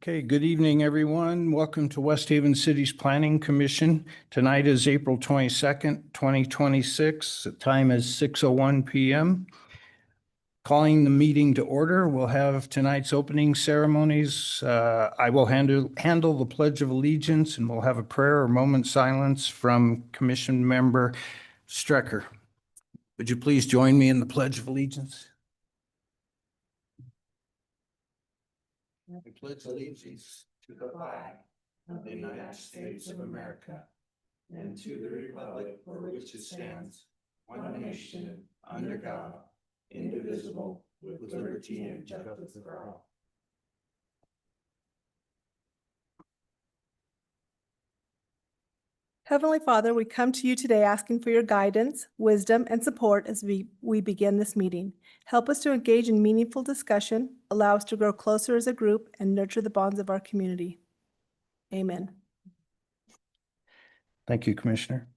Okay, good evening, everyone. Welcome to West Haven City's Planning Commission. Tonight is April 22nd, 2026. The time is 6:01 p.m. Calling the meeting to order. We'll have tonight's opening ceremonies. I will handle the Pledge of Allegiance, and we'll have a prayer or moment silence from Commission Member Strecker. Would you please join me in the Pledge of Allegiance? I pledge allegiance to the flag of the United States of America and to the republic for which it stands, one nation, under God, indivisible, with liberty and justice for all. Heavenly Father, we come to you today asking for your guidance, wisdom, and support as we begin this meeting. Help us to engage in meaningful discussion, allow us to grow closer as a group, and nurture the bonds of our community. Amen. Thank you, Commissioner.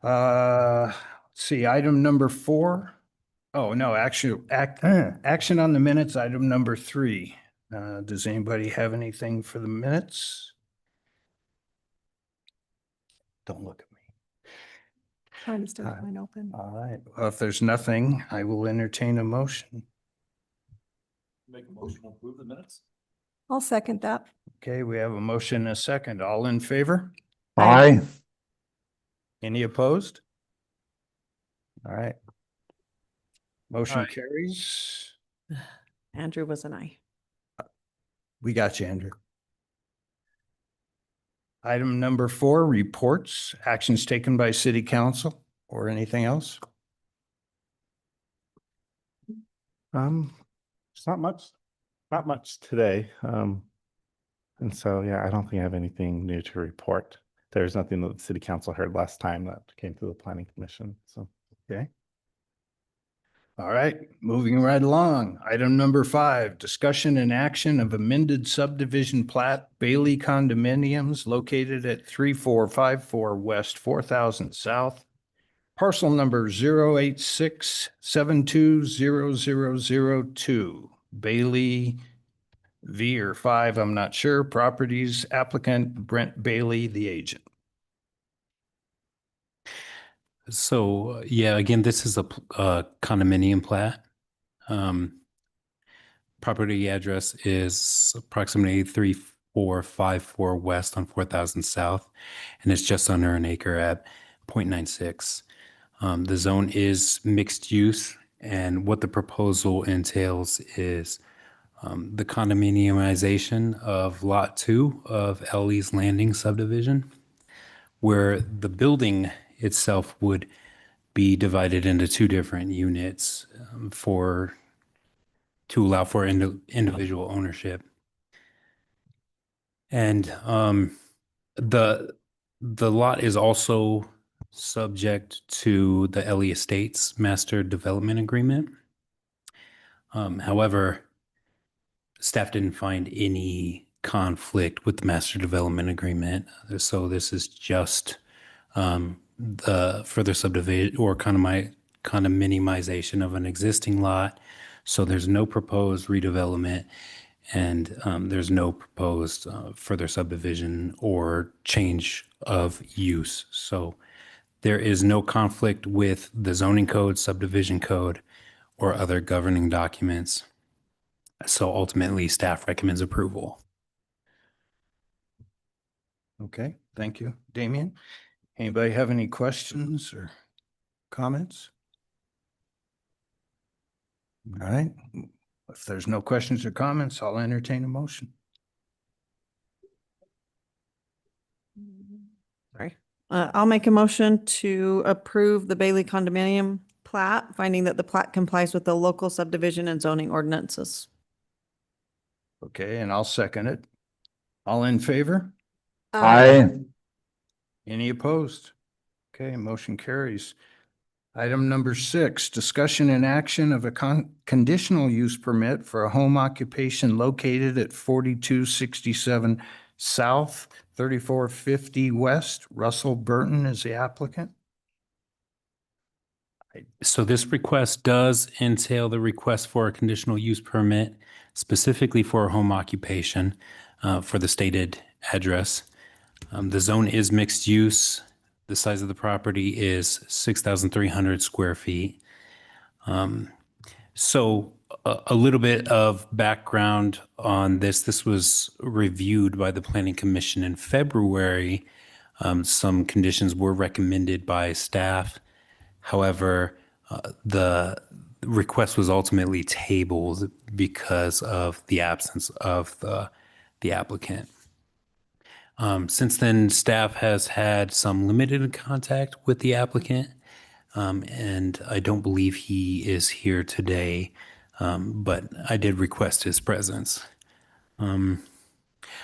Let's see, item number 4. Oh, no, action on the minutes, item number 3. Does anybody have anything for the minutes? Don't look at me. Trying to still have mine open. All right. Well, if there's nothing, I will entertain a motion. Make a motion to approve the minutes? I'll second that. Okay, we have a motion and a second. All in favor? Aye. Any opposed? All right. Motion Aye. carries. Andrew was an aye. We got you, Andrew. Item number 4, reports, actions taken by city council or anything else? It's not much today. And so, yeah, I don't think I have anything new to report. There's nothing that the city council heard last time that came to the planning commission. So, Okay. All right, moving right along. Item number 5, discussion and action of amended subdivision plat Bailey condominiums located at 3454 West 4000 South. Parcel number 086720002. Bailey V or 5, I'm not sure. Properties applicant Brent Bailey, the agent. So, yeah, again, this is a condominium plat. Property address is approximately 3454 West on 4000 South, and it's just under an acre at 0.96. The zone is mixed use, and what the proposal entails is the condominiumization of Lot 2 of Ellie's Landing subdivision, where the building itself would be divided into 2 different units to allow for individual ownership. And the lot is also subject to the Ellie Estates Master Development Agreement. However, staff didn't find any conflict with the Master Development Agreement. So this is just the further subdivision or condominiumization of an existing lot. So there's no proposed redevelopment, and there's no proposed further subdivision or change of use. So there is no conflict with the zoning code, subdivision code, or other governing documents. So ultimately, staff recommends approval. Okay, thank you. Damien, anybody have any questions or comments? All right, if there's no questions or comments, I'll entertain a motion. Sorry. I'll make a motion to approve the Bailey condominium plat, finding that the plat complies with the local subdivision and zoning ordinances. Okay, and I'll second it. All in favor? Any opposed? Okay, motion carries. Item number 6, discussion and action of a conditional use permit for a home occupation located at 4267 South, 3450 West. Russell Burton is the applicant. So this request does entail the request for a conditional use permit specifically for a home occupation. for the stated address. The zone is mixed use. The size of the property is 6,300 square feet. So a little bit of background on this. This was reviewed by the Planning Commission in February. Some conditions were recommended by staff. However, the request was ultimately tabled because of the absence of the applicant. Since then, staff has had some limited contact with the applicant, and I don't believe he is here today, but I did request his presence.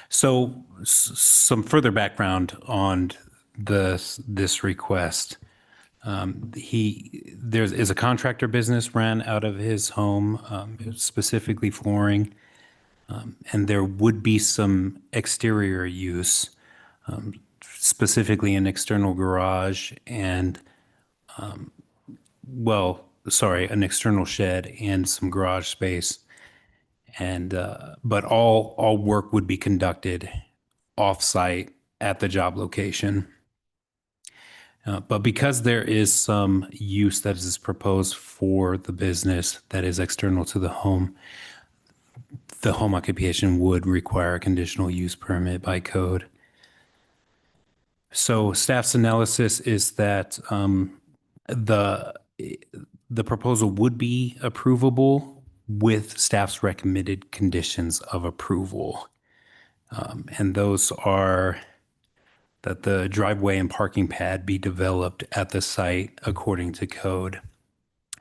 So some further background on this request. There is a contractor business ran out of his home, specifically flooring, and there would be some exterior use, specifically an external garage and, an external shed and some garage space. And, but all work would be conducted off-site at the job location. But because there is some use that is proposed for the business that is external to the home occupation would require a conditional use permit by code. So staff's analysis is that the proposal would be approvable with staff's recommended conditions of approval. And those are that the driveway and parking pad be developed at the site according to code,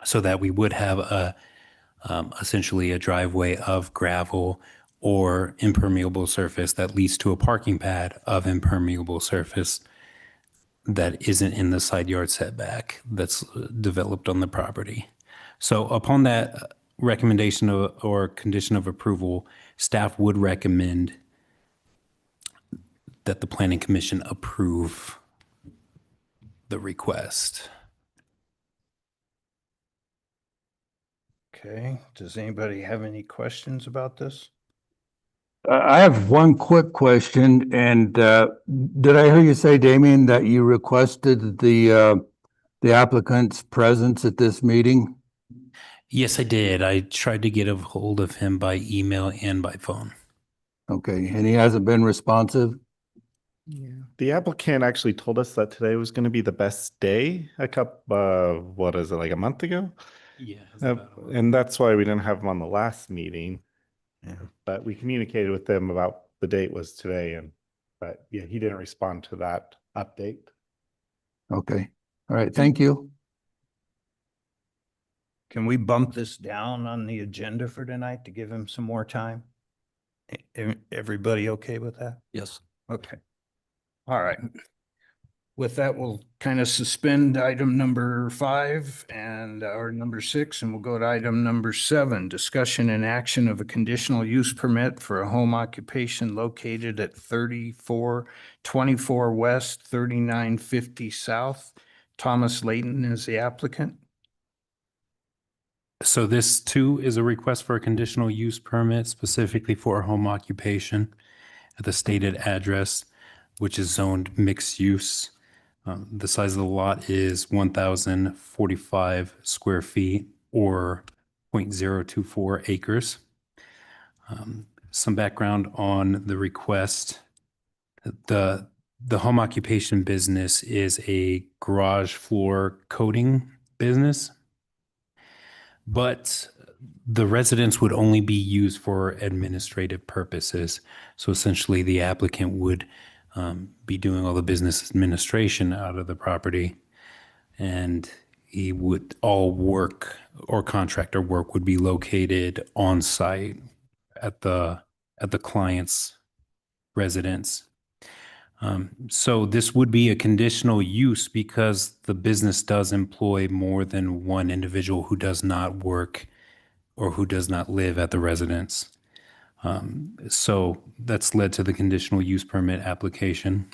so that we would have essentially a driveway of gravel or impermeable surface that leads to a parking pad of impermeable surface that isn't in the side yard setback that's developed on the property. So upon that recommendation or condition of approval, staff would recommend that the Planning Commission approve the request. Okay, does anybody have any questions about this? I have one quick question, and did I hear you say, Damien, that you requested the applicant's presence at this meeting? Yes, I did. I tried to get a hold of him by email and by phone. Okay, and he hasn't been responsive? The applicant actually told us that today was going to be the best day what is it, like a month ago? Yeah. And that's why we didn't have him on the last meeting. Yeah. But we communicated with them about the date was today, but yeah, he didn't respond to that update. Okay, all right, thank you. Can we bump this down on the agenda for tonight to give him some more time? Everybody okay with that? Yes. Okay. All right. With that, we'll kind of suspend item number 5 or number 6, and we'll go to item number 7, discussion and action of a conditional use permit for a home occupation located at 3424 West, 3950 South. Thomas Layton is the applicant. So this too is a request for a conditional use permit specifically for a home occupation at the stated address, which is zoned mixed use. The size of the lot is 1,045 square feet or 0.024 acres. Some background on the request. The home occupation business is a garage floor coating business, but the residence would only be used for administrative purposes. So essentially the applicant would be doing all the business administration out of the property, and all work or contractor work would be located on site at the client's residence. So this would be a conditional use because the business does employ more than one individual who does not work or who does not live at the residence. So that's led to the conditional use permit application.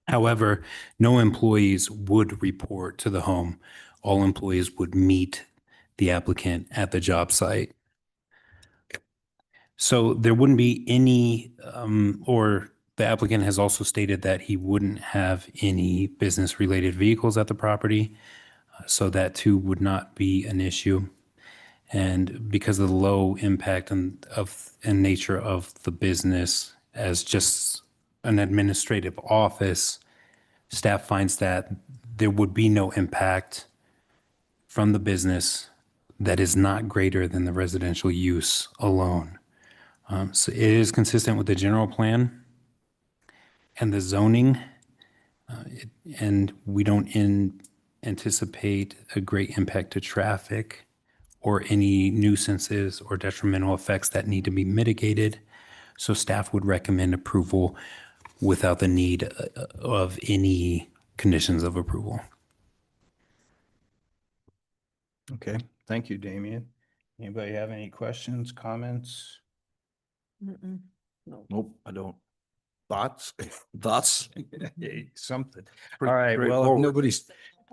However, no employees would report to the home. All employees would meet the applicant at the job site. So there wouldn't be any, or the applicant has also stated that he wouldn't have any business-related vehicles at the property. So that too would not be an issue. And because of the low impact and nature of the business as just an administrative office, staff finds that there would be no impact from the business that is not greater than the residential use alone. So it is consistent with the general plan and the zoning. And we don't anticipate a great impact to traffic or any nuisances or detrimental effects that need to be mitigated. So staff would recommend approval without the need of any conditions of approval. Okay, thank you, Damian. Anybody have any questions, comments? Mm-mm. No. Nope, I don't. Thoughts? Thoughts? Something. All Pretty right, well, straightforward.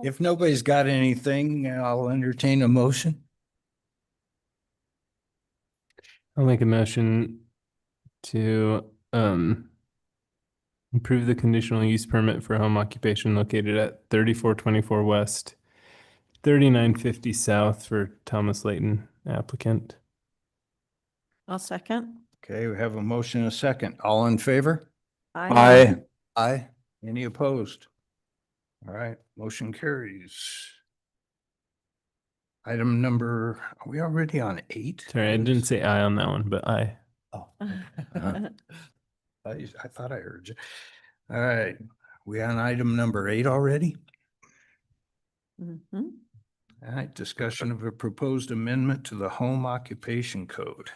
if nobody's got anything, I'll entertain a motion. I'll make a motion to approve the conditional use permit for home occupation located at 3424 West, 3950 South for Thomas Layton applicant. I'll second. Okay, we have a motion and a second. All in favor? Aye. Aye. Any opposed? All right, motion carries. Item number, are we already on 8? Sorry, I didn't say aye on that one, but aye. Oh. I thought I heard you. All right, we on item number 8 already? Mhm. All right, discussion of a proposed amendment to the home occupation code.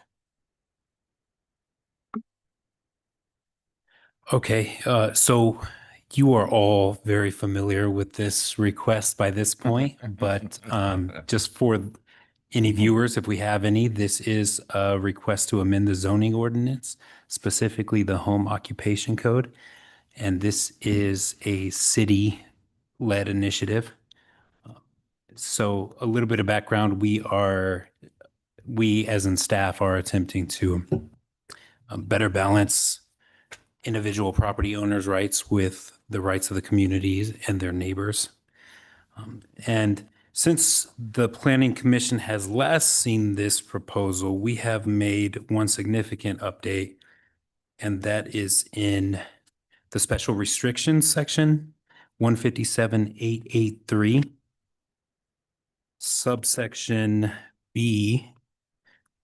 Okay, so you are all very familiar with this request by this point, but just for any viewers, if we have any, this is a request to amend the zoning ordinance, specifically the home occupation code. And this is a city-led initiative. So a little bit of background, we as in staff are attempting to better balance individual property owners' rights with the rights of the communities and their neighbors. And since the Planning Commission has last seen this proposal, we have made one significant update, and that is in the special restrictions section, 157.883, subsection B,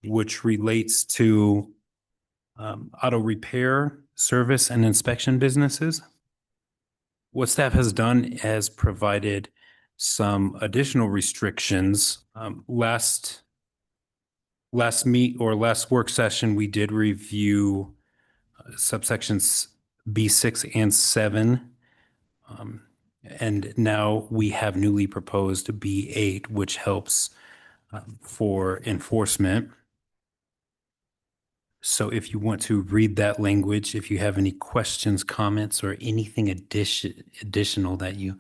which relates to auto repair, service, and inspection businesses. What staff has done has provided some additional restrictions. Last work session, we did review subsections B6 and 7. And now we have newly proposed B8, which helps for enforcement. So if you want to read that language, if you have any questions, comments, or anything additional that you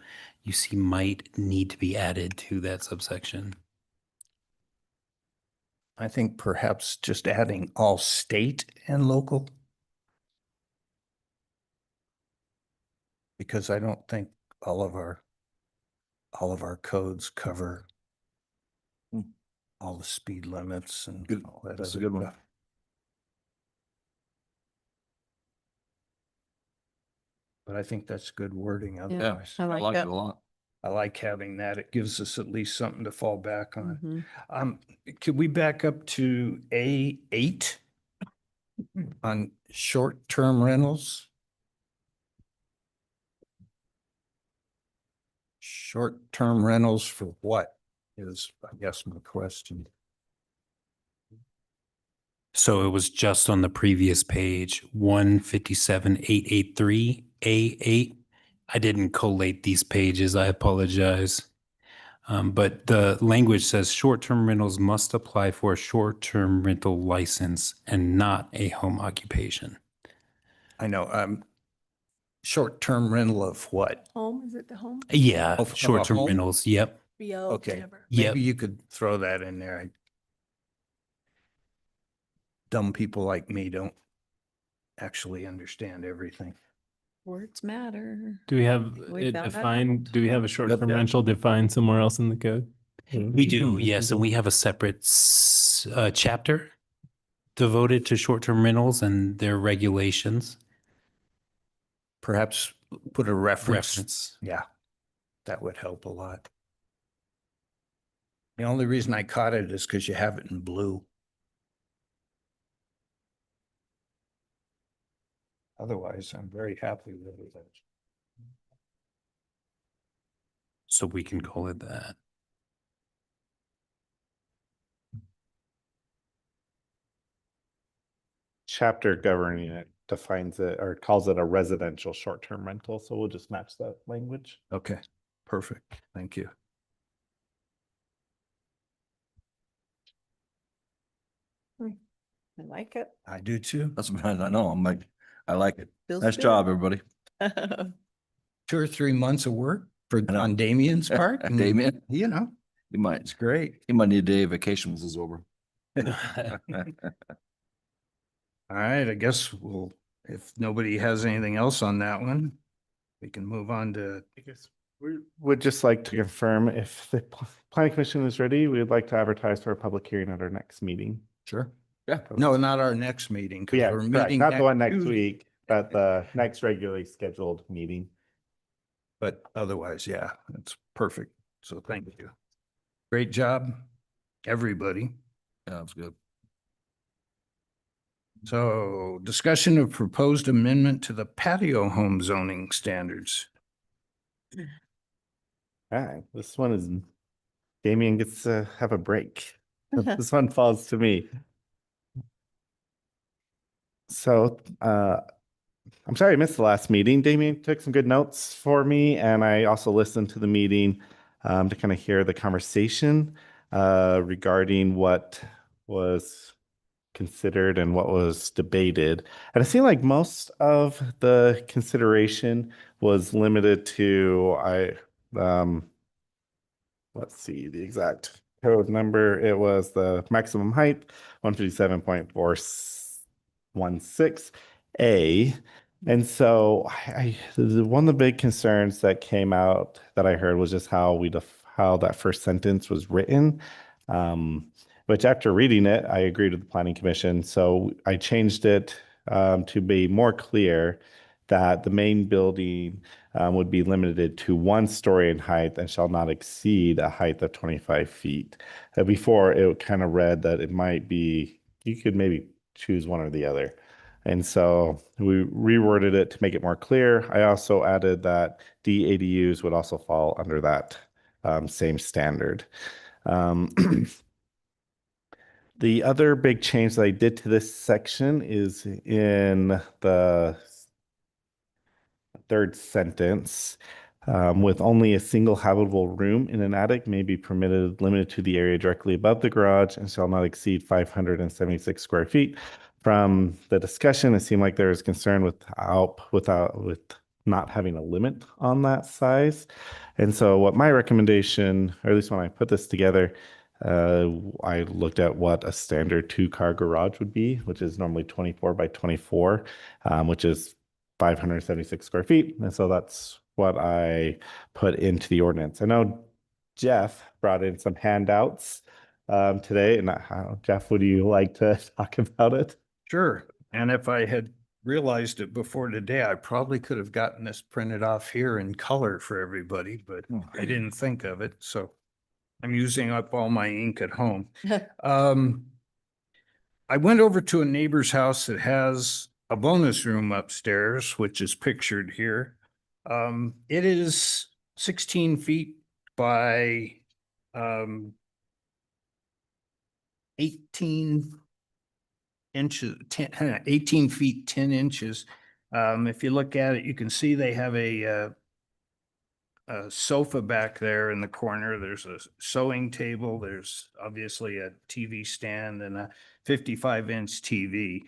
see might need to be added to that subsection. I think perhaps just adding all state and local. Because I don't think all of our codes cover all the speed limits and Good. all that That's a other good one. stuff. But I think that's good wording otherwise. I I like like it that. a lot. I like having that. It gives us at least something to fall back on. Mhm. Could we back up to A8 on short-term rentals? Short-term rentals for what is, I guess, my question. So it was just on the previous page, 157.883A8. I didn't collate these pages. I apologize. But the language says short-term rentals must apply for a short-term rental license and not a home occupation. I know, short-term rental of what? Home, is it the home? Yeah, Of a short-term home? rentals. Yep. BO, Okay. whatever. Yep. Maybe you could throw that in there. dumb people like me don't actually understand everything. Words matter. Do we have We it found that defined? out. Do we have a short-term Yeah. rental defined somewhere else in the code? We do, yes, and we have a separate chapter devoted to short-term rentals and their regulations. Perhaps put a reference. Reference. Yeah, that would help a lot. The only reason I caught it is because you have it in blue. Otherwise, I'm very happy with it. So we can call it that. Chapter governing it defines it or calls it a residential short-term rental, so we'll just match that language. Okay, perfect. Thank you. I like it. I do too. That's what I know. I'm like, I like it. Feels Nice good. job, everybody. 2 or 3 months of work for know. on Damien's part. and, Damien, You know, you might, it's great. he might need a day of vacation when this is over. All right, I guess we'll, if nobody has anything else on that one, we can move on to, I guess we would just like to confirm if the planning commission is ready, we would like to advertise for a public hearing at our next meeting. sure. Yeah. No, not our next meeting. 'cause Yeah, we're correct. meeting Not the one next Tuesday, week, but the next regularly scheduled meeting. But otherwise, yeah, it's perfect. So thank you. Great job, everybody. Yeah, that's good. So discussion of proposed amendment to the patio home zoning standards. All right, this one is, Damien gets to have a break. This one falls to me. So, I'm sorry I missed the last meeting. Damien took some good notes for me, and I also listened to the meeting to kind of hear the conversation regarding what was considered and what was debated. And it seemed like most of the consideration was limited to let's see the exact code number. It was the maximum height, 157.416A. And so one of the big concerns that came out that I heard was just how how that first sentence was written. Which after reading it, I agreed with the planning commission. So I changed it to be more clear that the main building would be limited to 1 story in height and shall not exceed a height of 25 feet. Before it kind of read that it might be, you could maybe choose one or the other. And so we reworded it to make it more clear. I also added that DADUs would also fall under that same standard. The other big change that I did to this section is in the 3rd sentence. With only a single habitable room in an attic may be permitted, limited to the area directly above the garage and shall not exceed 576 square feet. From the discussion, it seemed like there was concern with not having a limit on that size. And so what my recommendation, or at least when I put this together, I looked at what a standard 2-car garage would be, which is normally 24 by 24, which is 576 square feet. And so that's what I put into the ordinance. I know Jeff brought in some handouts today. And Jeff, would you like to talk about it? Sure. And if I had realized it before today, I probably could have gotten this printed off here in color for everybody, but I didn't think of it. So I'm using up all my ink at home. I went over to a neighbor's house that has a bonus room upstairs, which is pictured here. It is 16 feet by 18 inches, 18 feet, 10 inches. If you look at it, you can see they have a sofa back there in the corner. There's a sewing table. There's obviously a TV stand and a 55-inch TV.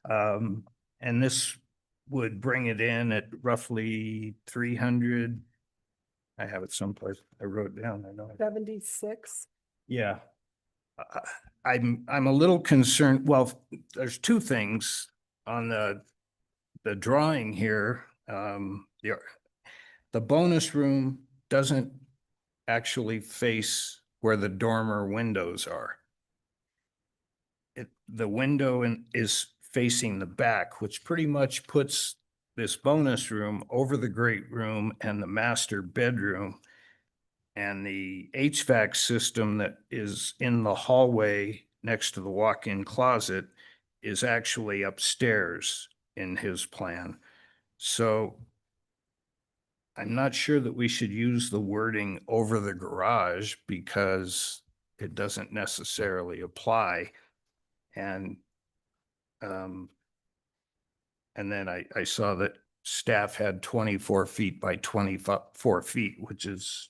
And this would bring it in at roughly 300. I have it someplace. I wrote it down. I know. 76. Yeah. I'm a little concerned, well, there's two things on the drawing here. The bonus room doesn't actually face where the dormer windows are. The window is facing the back, which pretty much puts this bonus room over the great room and the master bedroom. And the HVAC system that is in the hallway next to the walk-in closet is actually upstairs in his plan. So I'm not sure that we should use the wording over the garage because it doesn't necessarily apply. And then I saw that staff had 24 feet by 24 feet, which is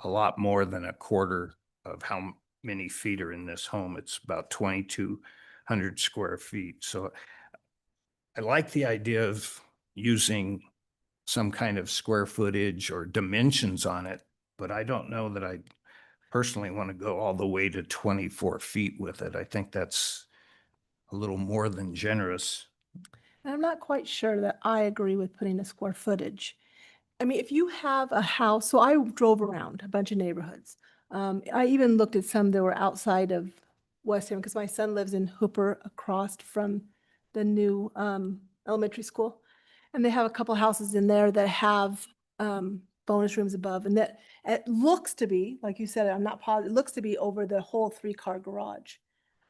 a lot more than a quarter of how many feet are in this home. It's about 2,200 square feet. So I like the idea of using some kind of square footage or dimensions on it, but I don't know that I personally want to go all the way to 24 feet with it. I think that's a little more than generous. And I'm not quite sure that I agree with putting a square footage. I mean, if you have a house, so I drove around a bunch of neighborhoods. I even looked at some that were outside of West Haven because my son lives in Hooper across from the new elementary school. And they have a couple houses in there that have bonus rooms above, and that it looks to be, like you said, I'm not positive, it looks to be over the whole 3-car garage.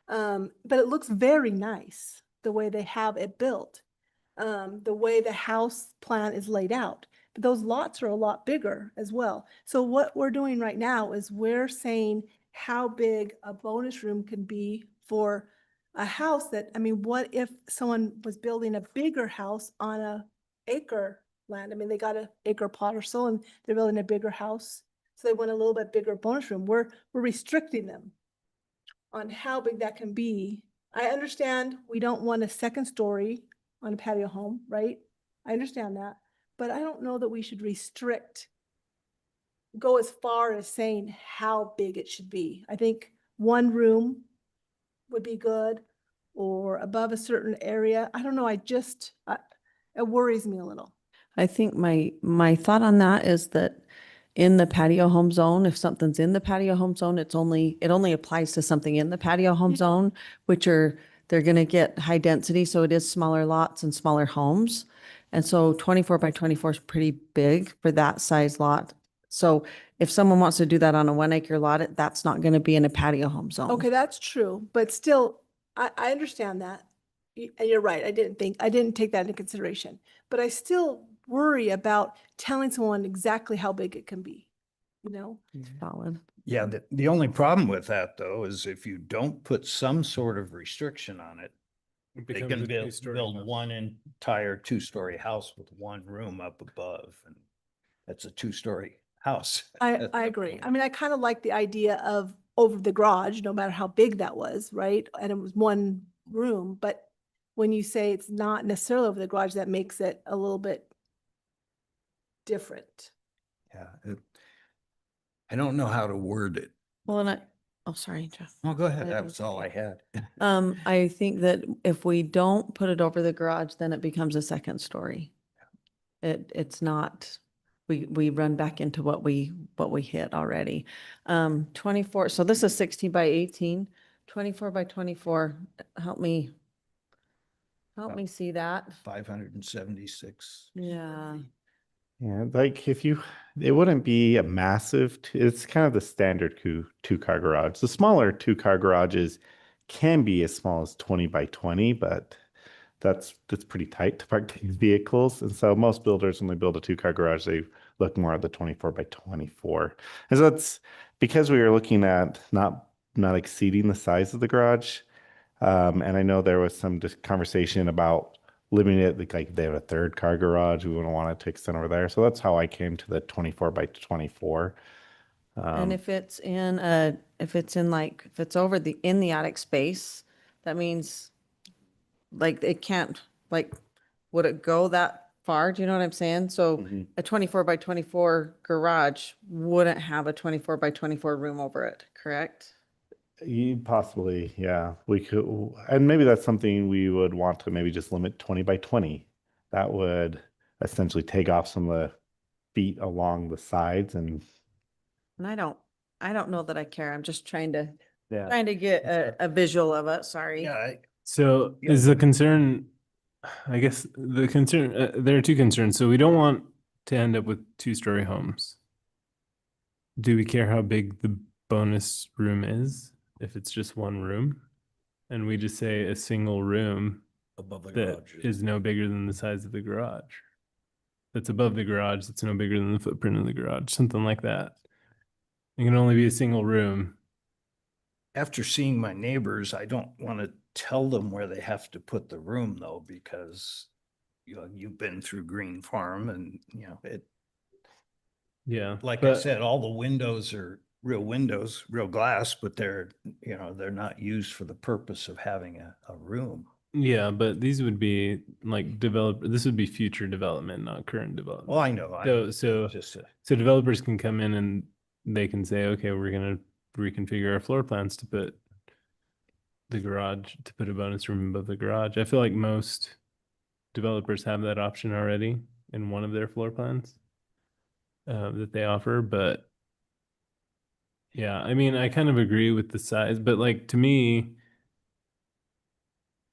But it looks very nice, the way they have it built, the way the house plan is laid out. But those lots are a lot bigger as well. So what we're doing right now is we're saying how big a bonus room can be for a house that, I mean, what if someone was building a bigger house on a acre land? I mean, they got an acre plot or so, and they're building a bigger house. So they want a little bit bigger bonus room. We're restricting them on how big that can be. I understand we don't want a second story on a patio home, right? I understand that, but I don't know that we should go as far as saying how big it should be. I think one room would be good, or above a certain area. I don't know, it worries me a little. I think my thought on that is that in the patio home zone, if something's in the patio home zone, it only applies to something in the patio home zone, they're going to get high density. So it is smaller lots and smaller homes. And so 24 by 24 is pretty big for that size lot. So if someone wants to do that on a 1-acre lot, that's not going to be in a patio home zone. Okay, that's true, but still, I understand that. And you're right, I didn't take that into consideration, but I still worry about telling someone exactly how big it can be, you know? Valid. Yeah, the only problem with that though is if you don't put some sort of restriction on it, It they becomes can a build two-story house. one entire 2-story house with one room up above, and that's a 2-story house. I agree. I mean, I kind of like the idea of over the garage, no matter how big that was, right? And it was one room, but when you say it's not necessarily over the garage, that makes it a little bit different. Yeah, I don't know how to word it. Well, oh, sorry, Jeff. Well, go ahead. I That was was all I had. I think that if we don't put it over the garage, then it becomes a second story. It's not, we run back into what we hit already. 24, so this is 16 by 18, 24 by 24. Help me see that. 576. Yeah. Yeah, like it wouldn't be a massive, it's kind of the standard 2-car garage. The smaller 2-car garages can be as small as 20 by 20, but that's pretty tight to park these vehicles. And so most builders, when they build a 2-car garage, they look more at the 24 by 24. And so that's because we were looking at not exceeding the size of the garage. And I know there was some conversation about limiting it, like they have a 3rd-car garage, we wouldn't want it to extend over there. So that's how I came to the 24 by 24. And if it's in if it's over in the attic space, that means like it can't, like, would it go that far? Do you know what I'm saying? So a 24 by 24 garage wouldn't have a 24 by 24 room over it, correct? Possibly, yeah. We could, and maybe that's something we would want to maybe just limit 20 by 20. That would essentially take off some of the feet along the sides and And I don't know that I care. I'm just trying to yeah. get a visual of it. Sorry. Yeah, So Yeah. is the concern, I guess the concern, there are two concerns. So we don't want to end up with two-story homes. Do we care how big the bonus room is? If it's just one room? And we just say a single room Above the that garage. is no bigger than the size of the garage. That's above the garage, that's no bigger than the footprint of the garage, something like that. It can only be a single room. after seeing my neighbors, I don't want to tell them where they have to put the room though, because you know, you've been through Green Farm and, you know, it, Yeah. like I but- said, all the windows are real windows, real glass, but they're, you know, they're not used for the purpose of having a room. Yeah, but these would be like this would be future development, not current development. Well, I know. So Just, So developers can come in and they can say, okay, we're gonna reconfigure our floor plans to put the garage, to put a bonus room above the garage. I feel like most developers have that option already in one of their floor plans that they offer, but yeah, I mean, I kind of agree with the size, but like to me,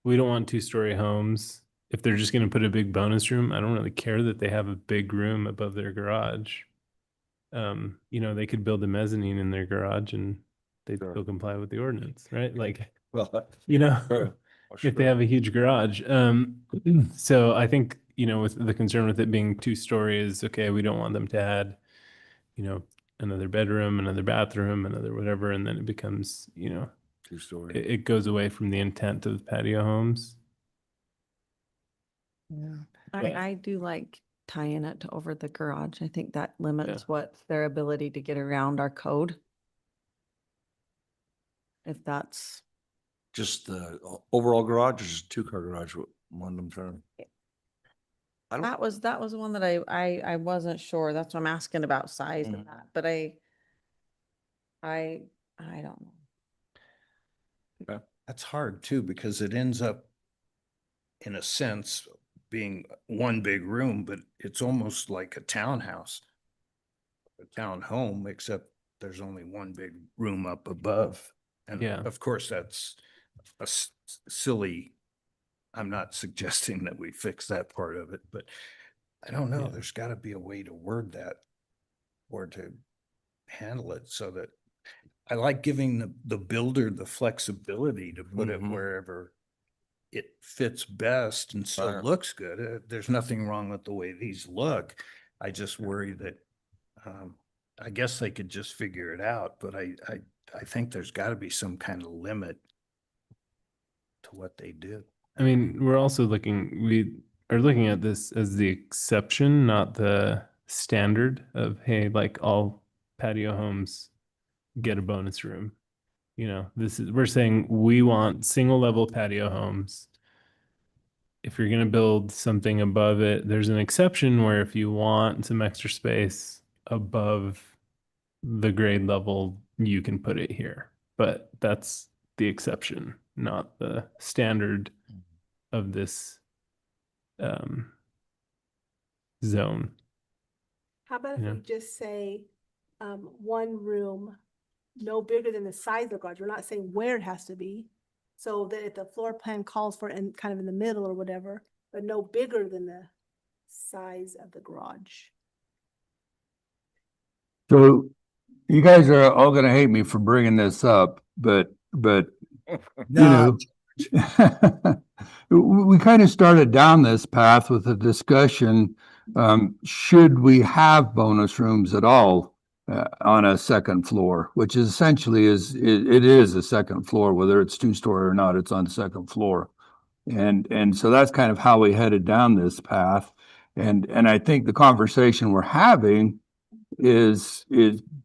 we don't want two-story homes. If they're just gonna put a big bonus room, I don't really care that they have a big room above their garage. You know, they could build a mezzanine in their garage and they'd Sure. still comply with the ordinance, right? Like, Well, you know, sure. if they have a huge garage. So I think, you know, with the concern with it being two-story is, okay, we don't want them to add, you know, another bedroom, another bathroom, another whatever, and then it becomes, you know, Two-story. it goes away from the intent of patio homes. Yeah. But- I do like tying it to over the garage. I think that limits what their ability to get around our code. If that's, Just the overall garage or just two-car garage, one of them turn? I don't, that was one that I wasn't sure. That's what I'm asking about size of Mhm. that, but I don't know. that's hard too, because it ends up, in a sense, being one big room, but it's almost like a townhouse. A town home, except there's only one big room up above. And Yeah. of course, that's a silly, I'm not suggesting that we fix that part of it, but I don't know, Yeah. there's gotta be a way to word that or to handle it so that I like giving the builder the flexibility to put it Mhm. wherever it fits best and still Right. looks good. There's nothing wrong with the way these look. I just worry that, I guess they could just figure it out, but I think there's gotta be some kind of limit to what they do. I mean, we are looking at this as the exception, not the standard of, hey, like all patio homes get a bonus room. You know, we're saying we want single level patio homes. If you're going to build something above it, there's an exception where if you want some extra space above the grade level, you can put it here. But that's the exception, not the standard of this zone. How about Yeah. if we just say, one room, no bigger than the size of the garage? We're not saying where it has to be. So that if the floor plan calls for it and kind of in the middle or whatever, but no bigger than the size of the garage. So you guys are all gonna hate me for bringing this up, but, you know, we kind of started down this path with a discussion, should we have bonus rooms at all on a second floor, which is essentially it is a second floor, whether it's two-story or not, it's on the second floor. And so that's kind of how we headed down this path. And I think the conversation we're having is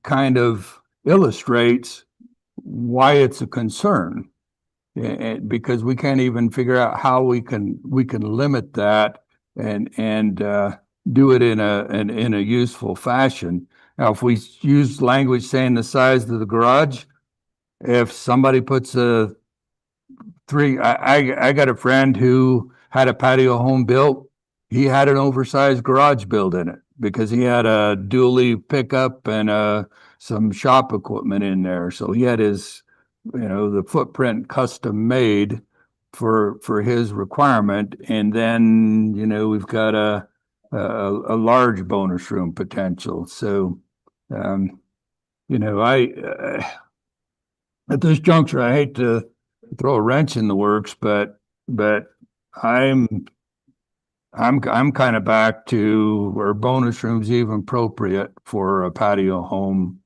kind of illustrates why it's a concern. Because we can't even figure out how we can limit that and do it in a useful fashion. Now, if we use language saying the size of the garage, if somebody puts a I got a friend who had a patio home built. He had an oversized garage built in it because he had a dually pickup and some shop equipment in there. So he had his, the footprint custom made for his requirement. And then, we've got a large bonus room potential. So, at this juncture, I hate to throw a wrench in the works, but I'm kind of back to where bonus rooms even appropriate for a patio home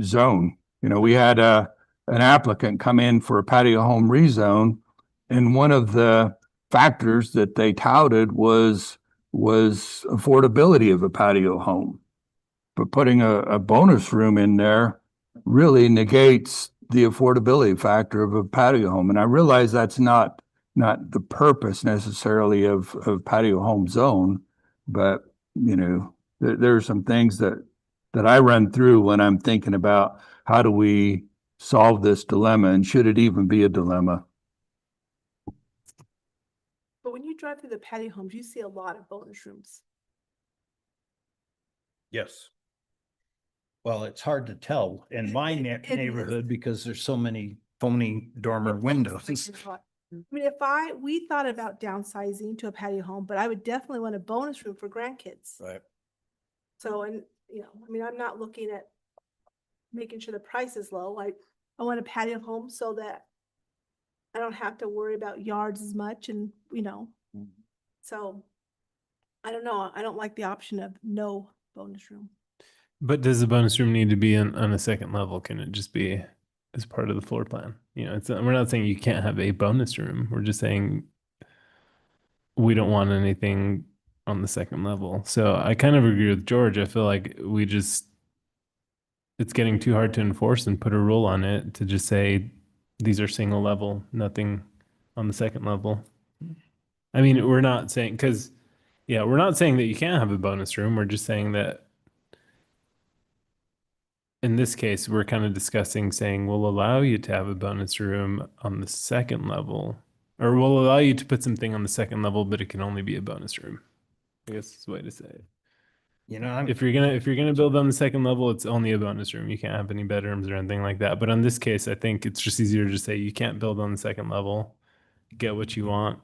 zone. We had an applicant come in for a patio home rezone, and one of the factors that they touted was affordability of a patio home. But putting a bonus room in there really negates the affordability factor of a patio home. And I realize that's not the purpose necessarily of patio home zone, but there are some things that I run through when I'm thinking about how do we solve this dilemma, and should it even be a dilemma? But when you drive through the patio homes, you see a lot of bonus rooms. Yes. Well, it's hard to tell in my It is. neighborhood because there's so many phony dormer windows. I mean, we thought about downsizing to a patio home, but I would definitely want a bonus room for grandkids. Right. So, and, I'm not looking at making sure the price is low. I want a patio home so that I don't have to worry about yards as much and, so I don't know. I don't like the option of no bonus room. But does the bonus room need to be on a second level? Can it just be as part of the floor plan? We're not saying you can't have a bonus room. We're just saying we don't want anything on the second level. So I kind of agree with George. I feel like it's getting too hard to enforce and put a rule on it to just say these are single level, nothing on the second level. I mean, we're not saying we're not saying that you can't have a bonus room. We're just saying that in this case, we're kind of discussing saying we'll allow you to have a bonus room on the second level, or we'll allow you to put something on the second level, but it can only be a bonus room. I guess is the way to say it. If you're gonna build on the second level, it's only a bonus room. You can't have any bedrooms or anything like that. But on this case, I think it's just easier to say you can't build on the second level. Get what you want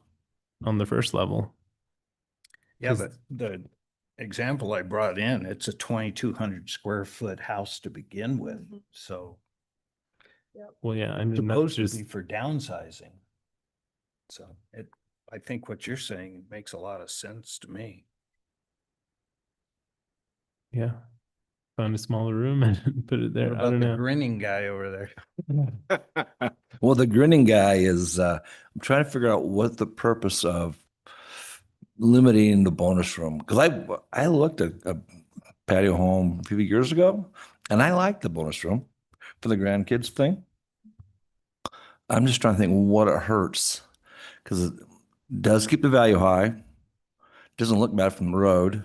on the first level. Yeah, but the example I brought in, it's a 2,200 square foot house to begin with. Mhm. So Well, yeah, I mean, that's supposed to just be for downsizing. So I think what you're saying makes a lot of sense to me. yeah. Find a smaller room and put it there. What I about don't the know. grinning guy over there? Well, the grinning guy is, I'm trying to figure out what the purpose of limiting the bonus room. Because I looked at a patio home a few years ago, and I liked the bonus room for the grandkids thing. I'm just trying to think what it hurts, because it does keep the value high, doesn't look bad from the road.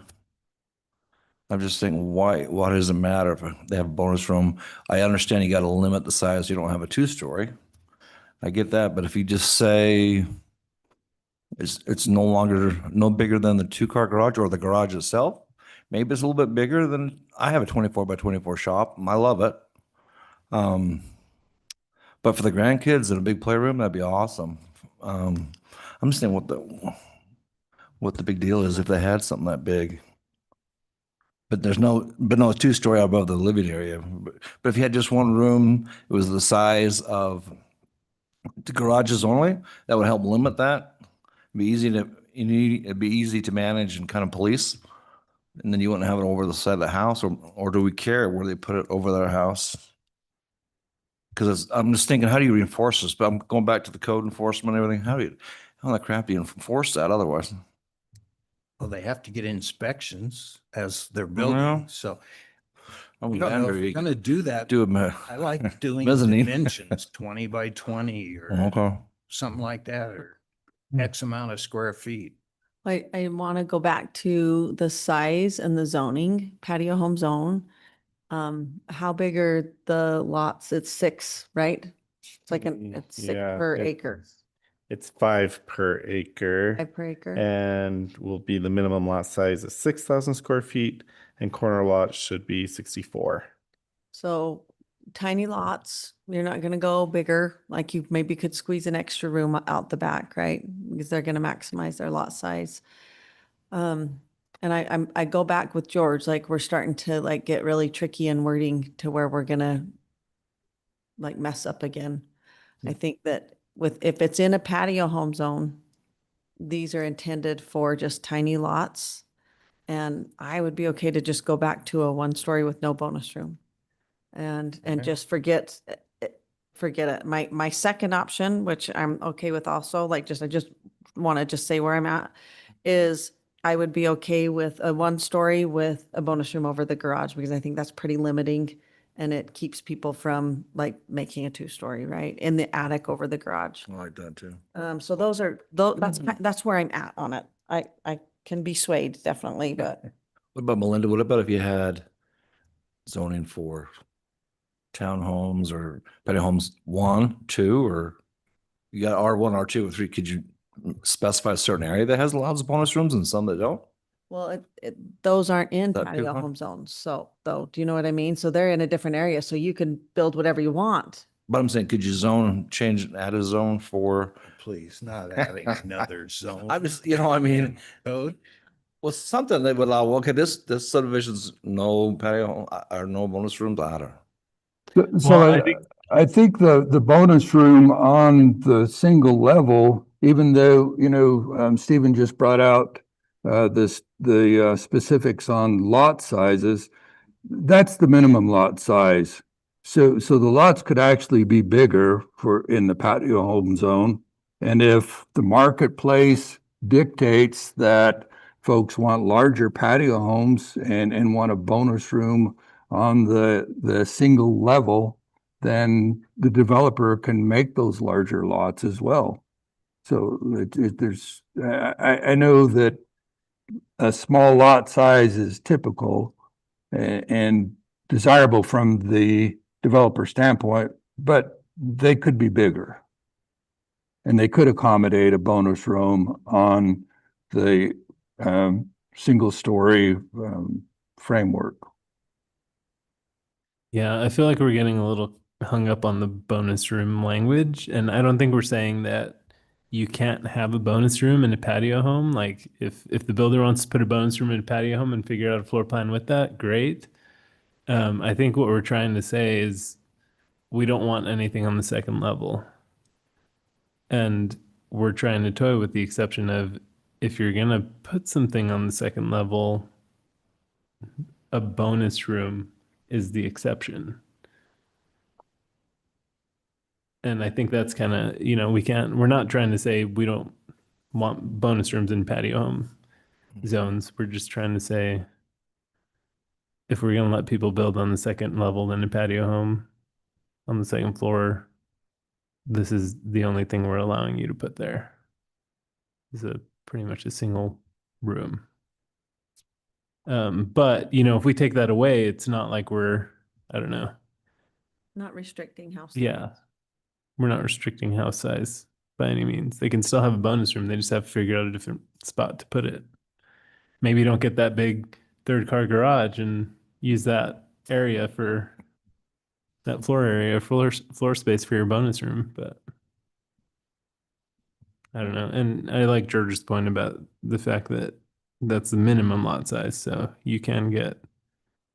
I'm just thinking, why does it matter if they have a bonus room? I understand you got to limit the size. You don't have a 2-story. I get that. But if you just say it's no bigger than the 2-car garage or the garage itself, maybe it's a little bit bigger than, I have a 24 by 24 shop. I love it. But for the grandkids in a big playroom, that'd be awesome. I'm just thinking what the big deal is if they had something that big. But there's no 2-story above the living area. But if you had just one room, it was the size of the garages only, that would help limit that. It'd be easy to manage and kind of police. And then you wouldn't have it over the side of the house, or do we care where they put it over their house? Because I'm just thinking, how do you reinforce this? But I'm going back to the code enforcement and everything. How the crap do you enforce that otherwise? Well, they have to get inspections as they're Yeah. building. So I don't know if you're gonna do that. I like doing mezzanine. dimensions, 20 by 20 or Okay. something like that, or X amount of square feet. I want to go back to the size and the zoning, patio home zone. How big are the lots? It's 6, right? It's like it's 6 Yeah, per acre, It's 5 per acre. 5 per acre. And will be the minimum lot size is 6,000 square feet, and corner lots should be 64. So tiny lots, you're not gonna go bigger, like you maybe could squeeze an extra room out the back, right? Because they're gonna maximize their lot size. And I go back with George, like we're starting to like get really tricky in wording to where we're gonna like mess up again. I think that if it's in a patio home zone, these are intended for just tiny lots. And I would be okay to just go back to a 1-story with no bonus room. And Okay. just forget it. My second option, which I'm okay with also, like I just want to just say where I'm at, is I would be okay with a 1-story with a bonus room over the garage, because I think that's pretty limiting and it keeps people from like making a 2-story, right? In the attic over the garage. I like that too. So that's where I'm at on it. I can be swayed definitely, but What about Melinda? What about if you had zoning for townhomes or patio homes 1, 2, or you got R1, R2, or 3? Could you specify a certain area that has lots of bonus rooms and some that don't? well, those aren't in That patio too, huh? home zones. So though, do you know what I mean? So they're in a different area, so you can build whatever you want. But I'm saying, could you add a zone for? Please, not adding another zone. I'm just, I mean, Code. well, something that would allow, okay, this subdivision's no patio or no bonus rooms. I don't know. So Well, I think the bonus room on the single level, even though, Stephen just brought out the specifics on lot sizes, that's the minimum lot size. So the lots could actually be bigger in the patio home zone. And if the marketplace dictates that folks want larger patio homes and want a bonus room on the single level, then the developer can make those larger lots as well. So I know that a small lot size is typical and desirable from the developer standpoint, but they could be bigger. And they could accommodate a bonus room on the single story framework. Yeah, I feel like we're getting a little hung up on the bonus room language, and I don't think we're saying that you can't have a bonus room in a patio home. Like if the builder wants to put a bonus room in a patio home and figure out a floor plan with that, great. I think what we're trying to say is we don't want anything on the second level. And we're trying to toy with the exception of if you're gonna put something on the second level, a bonus room is the exception. And I think that's kind of, we're not trying to say we don't want bonus rooms in patio home zones. We're just trying to say if we're going to let people build on the second level in a patio home on the second floor, this is the only thing we're allowing you to put there. Is pretty much a single room. But if we take that away, it's not like I don't know. Not restricting house. Yeah. We're not restricting house size by any means. They can still have a bonus room. They just have to figure out a different spot to put it. Maybe you don't get that big 3rd-car garage and use that area for that floor space for your bonus room, but I don't know. And I like George's point about the fact that that's the minimum lot size. So you can get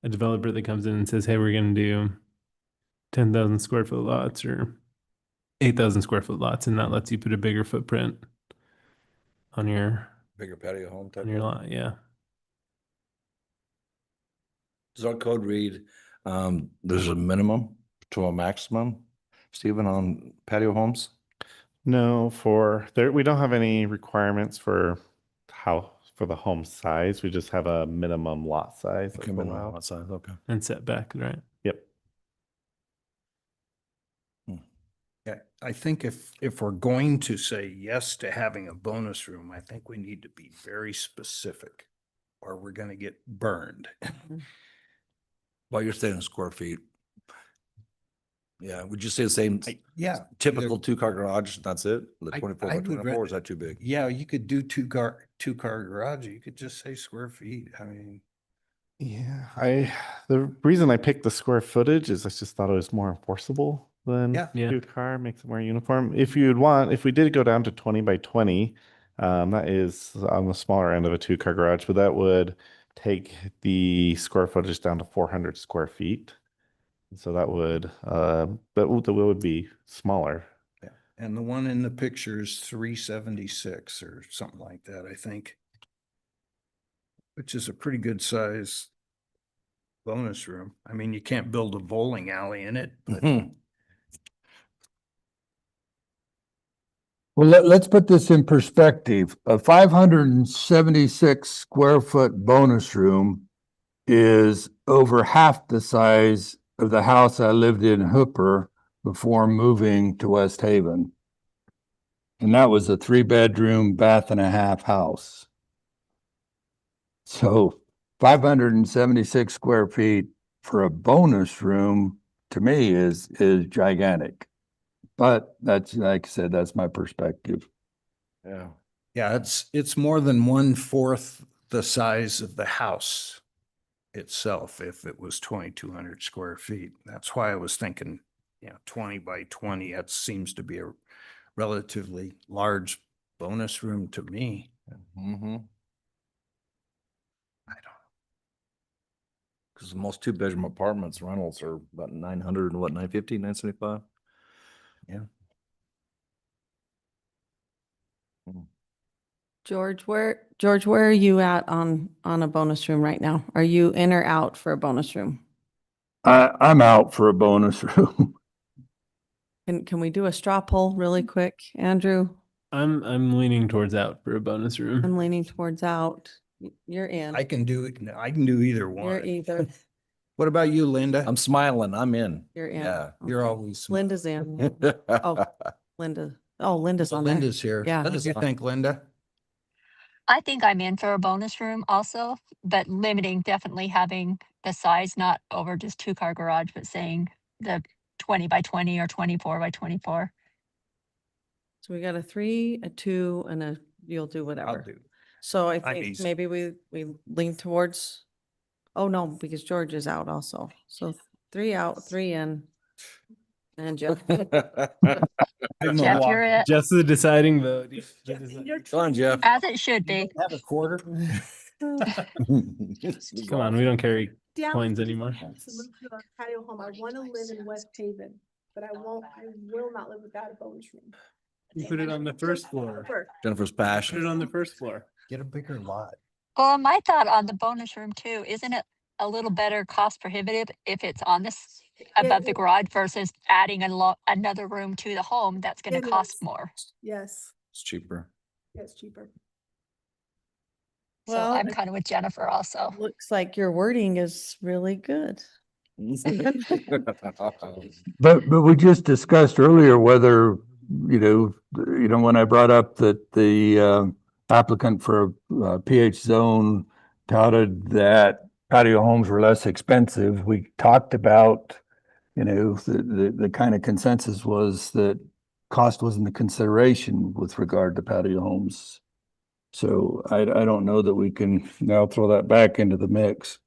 a developer that comes in and says, hey, we're going to do 10,000 square foot lots or 8,000 square foot lots, and that lets you put a bigger footprint on your Bigger patio home type. lot. Yeah. Does our code read, there's a minimum to a maximum, Stephen, on patio homes? No, we don't have any requirements for the home size. We just have a minimum lot size. that's Okay, minimum allowed. lot size, okay. And setback, right? Yep. Yeah, I think if we're going to say yes to having a bonus room, I think we need to be very specific or we're going to get burned. Well, you're saying square feet. Yeah, would you say the same Yeah. typical either- two-car garage? That's it? The I- 24 I by would 24, is that too big? Yeah, you could do two-car garage. You could just say square feet. I mean, Yeah, the reason I picked the square footage is I just thought it was more enforceable than Yeah. Yeah. two car, makes it more uniform. If we did go down to 20 by 20, that is on the smaller end of a two-car garage, but that would take the square footage down to 400 square feet. So that would, would be smaller. and the one in the picture is 376 or something like that, I think. Which is a pretty good size bonus room. I mean, you can't build a bowling alley in it, but Mhm. Well, let's put this in perspective. A 576 square foot bonus room is over half the size of the house I lived in Hooper before moving to West Haven. And that was a 3-bedroom, bath and a half house. So 576 square feet for a bonus room to me is gigantic. But that's, like I said, that's my perspective. Yeah. yeah, it's more than 1/4 the size of the house itself if it was 2,200 square feet. That's why I was thinking, 20 by 20, that seems to be a relatively large bonus room to me. Mm-hmm. I don't, Because most two-bedroom apartments rentals are about 900 and what, 950, 975? George, where are you at on a bonus room right now? Are you in or out for a bonus room? I'm out for a bonus room. Can we do a straw poll really quick, Andrew? I'm leaning towards out for a bonus room. I'm leaning towards out. You're in. I can do either You're one. either. What about you, Linda? I'm smiling, I'm in. You're in. Yeah. You're Okay. always. Linda's in. Oh, Linda. Oh, Linda's on there. Linda's here. Yeah. What do you think, Linda? I think I'm in for a bonus room also, but limiting definitely having the size, not over just 2-car garage, but saying the 20 by 20 or 24 by 24. So we got a 3, a 2, and you'll do I'll whatever. do. So I I'm think easy. maybe we lean towards, oh no, because George is out also. So 3 out, 3 in. And Jeff. I'm Jeff, a you're it. Just the deciding vote. Come on, Jeff. As it should be. Have a quarter? Come on, we don't carry coins anymore. To move to a patio home, I want to live in West Haven, but I will not live without a bonus room. You put it on the first floor. Jennifer's Put it passion. on the first floor. Get a bigger lot. Well, my thought on the bonus room too, isn't it a little better cost prohibitive if it's on this above the is. garage versus adding another room to the home that's going It to cost is. more? Yes, It's cheaper. it's cheaper. So Well, I'm kind of with Jennifer also. Looks like your wording is really good. But we just discussed earlier whether, when I brought up that the applicant for a PH zone touted that patio homes were less expensive, we talked about, the kind of consensus was that cost wasn't a consideration with regard to patio homes. So I don't know that we can now throw that back into the mix.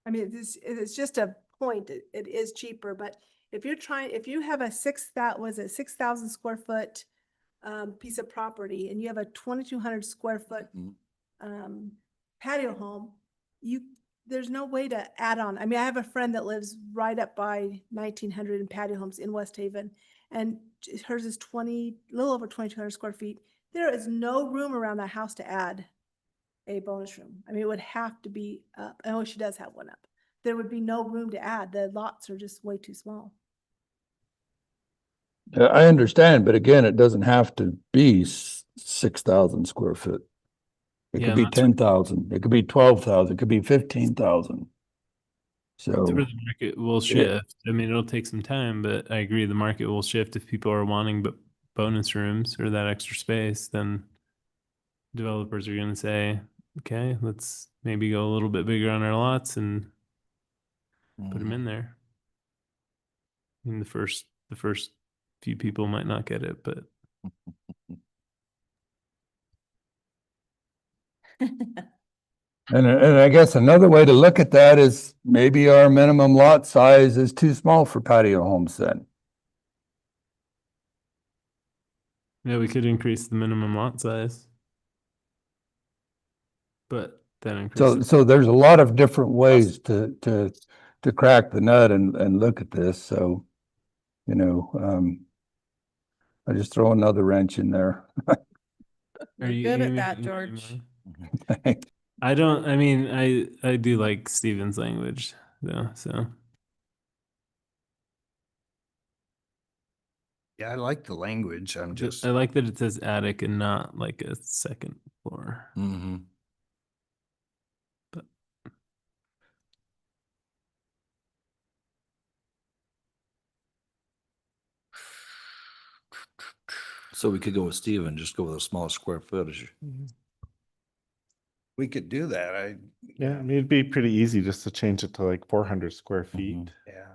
I mean, it's just a point. It is cheaper, but if you have a 6,000 square foot piece of property and you have a 2,200 square foot Mhm. patio home, there's no way to add on. I mean, I have a friend that lives right up by 1,900 in patio homes in West Haven, and hers is a little over 2,200 square feet. There is no room around that house to add a bonus room. I mean, it would have to be up. Oh, she does have one up. There would be no room to add. The lots are just way too small. I understand, but again, it doesn't have to be 6,000 square foot. It Yeah, could be that's what- 10,000, it could be 12,000, it could be 15,000. So, That's where the market will shift. I mean, it'll take some time, but I agree the market will shift if people are wanting bonus rooms or that extra space. Then developers are gonna say, okay, let's maybe go a little bit bigger on our lots and put them Mhm. in there. And the first few people might not get it, but And I guess another way to look at that is maybe our minimum lot size is too small for patio homes then. yeah, we could increase the minimum lot size. But then increase. So there's a lot of different ways to crack the nut and look at this, so, you know, I just throw another wrench in there. Are you Good at aiming that, any George. more? I don't, I mean, I do like Steven's language though, so. Yeah, I like the language. I'm just, I like that it says attic and not like a second floor. Mhm. But So we could go with Steven, just go with a smaller square footage. we could do that. Yeah, I mean, it'd be pretty easy just to change it to like 400 square feet. Yeah.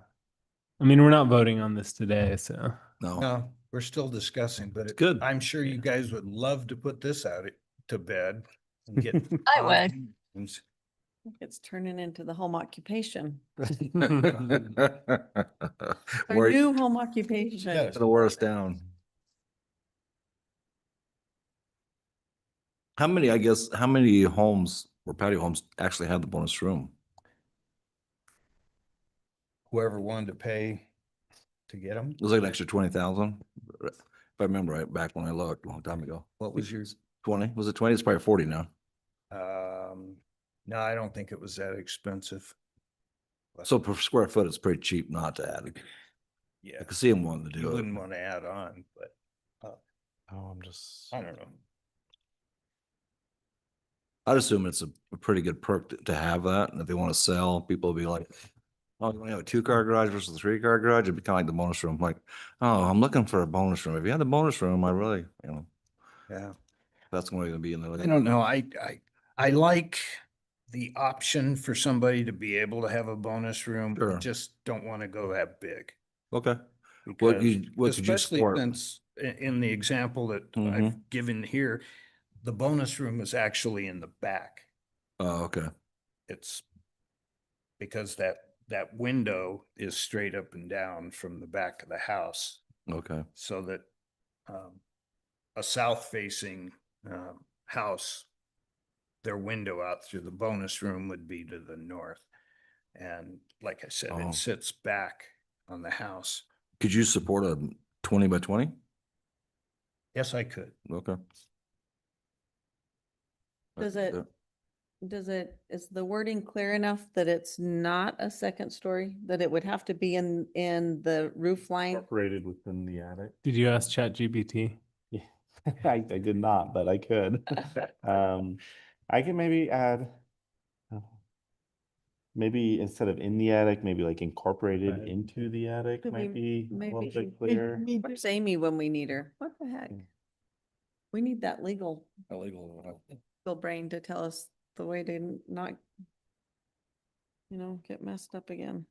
I mean, we're not voting on this today, so. No, No, we're still discussing, but good. I'm sure you guys would love to put this out to bed and get. I would. would. It's turning into the home occupation. Where Our you new home occupation. gonna wear us down? How many homes or patio homes actually have the bonus room? Whoever wanted to pay to get them. It was like an extra 20,000. If I remember right, back when I looked a long time ago. What was yours? 20? Was it 20? It's probably 40 now. No, I don't think it was that expensive. So per square foot, it's pretty cheap not to add it. Yeah, I could see him wanting to you do it. wouldn't want to add on, but Oh, I'm just. I don't know. I'd assume it's a pretty good perk to have that. And if they want to sell, people will be like, oh, you want to have a 2-car garage versus a 3-car garage? It'd be kind of like the bonus room. Like, oh, I'm looking for a bonus room. If you had the bonus room, I really, Yeah. that's going to be in there. I don't know. I like the option for somebody to be able to have a bonus room. I Sure. just don't want to go that big. Okay. Because what could you especially support? since in the example that Mhm. I've given here, the bonus room is actually in the back. Oh, okay. It's because that window is straight up and down from the back of the house, Okay. so that a south facing house, their window out through the bonus room would be to the north. And like I said, Oh. it sits back on the house. Could you support a 20 by 20? Yes, I could. Okay. Is the wording clear enough that it's not a second story, that it would have to be in the roof line? Incorporated within the attic. Did you ask ChatGPT? Yeah, I did not, but I could. I can maybe add, maybe instead of in the attic, maybe like incorporated Right. into the attic Could might we be a little maybe- bit clearer. Where's Amy when we need her? What the heck? Mm. We need that legal Illegal. brain to tell us the way to not, get messed up again.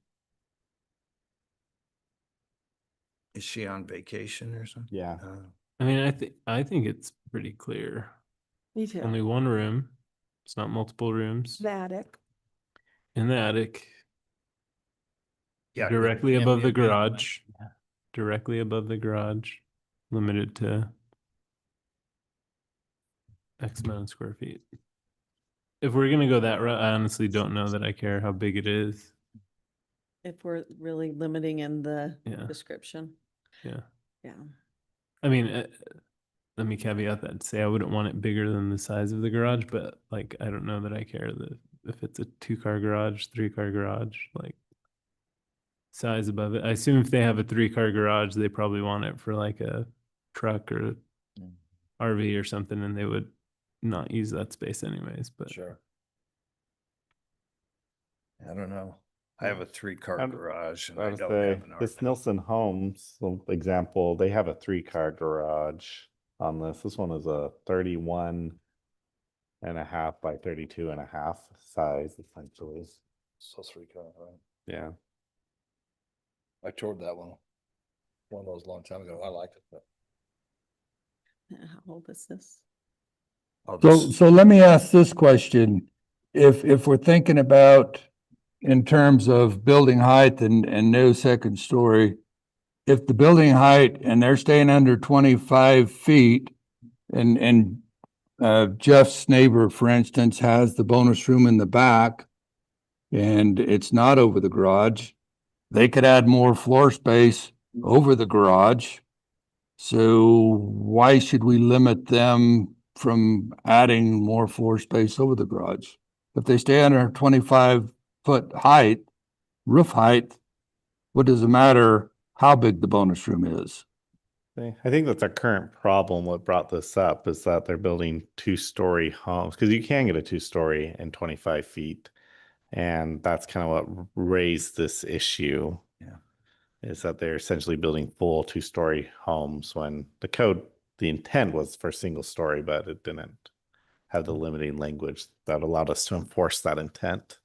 Is she on vacation or something? Yeah. I mean, I think it's pretty clear. Me too. Only one room. It's not multiple rooms. The attic. In the attic, Yeah. directly it can't above be the a big one. garage. Directly above the garage, limited to X amount of square feet. If we're gonna go that route, I honestly don't know that I care how big it is. If we're really limiting in the Yeah. description. Yeah. Yeah. I mean, let me caveat that, say I wouldn't want it bigger than the size of the garage, but like, I don't know that I care that if it's a 2-car garage, 3-car garage, like size above it. I assume if they have a 3-car garage, they probably want it for like a truck or RV or something, and they would not use that space anyways, but. Sure. I don't know. I have a 3-car I'm- garage and I I would don't say have an this RV. Nilsson Homes example, they have a 3-car garage on this. This one is a 31 and a half by 32 and a half size, essentially. So 3 car, right? Yeah. I toured that one of those a long time ago. I liked it, but. How old is this? I'll So, just- so let me ask this question. If we're thinking about in terms of building height and no second story, if the building height and they're staying under 25 feet and Jeff's neighbor, for instance, has the bonus room in the back and it's not over the garage, they could add more floor space over the garage. So why should we limit them from adding more floor space over the garage? If they stay under 25-foot height, roof height, what does it matter how big the bonus room is? I think that's our current problem. What brought this up is that they're building 2-story homes because you can get a 2-story in 25 feet. And that's kind of what raised this issue. Yeah. Is that they're essentially building full 2-story homes when the intent was for single story, but it didn't have the limiting language that allowed us to enforce that intent.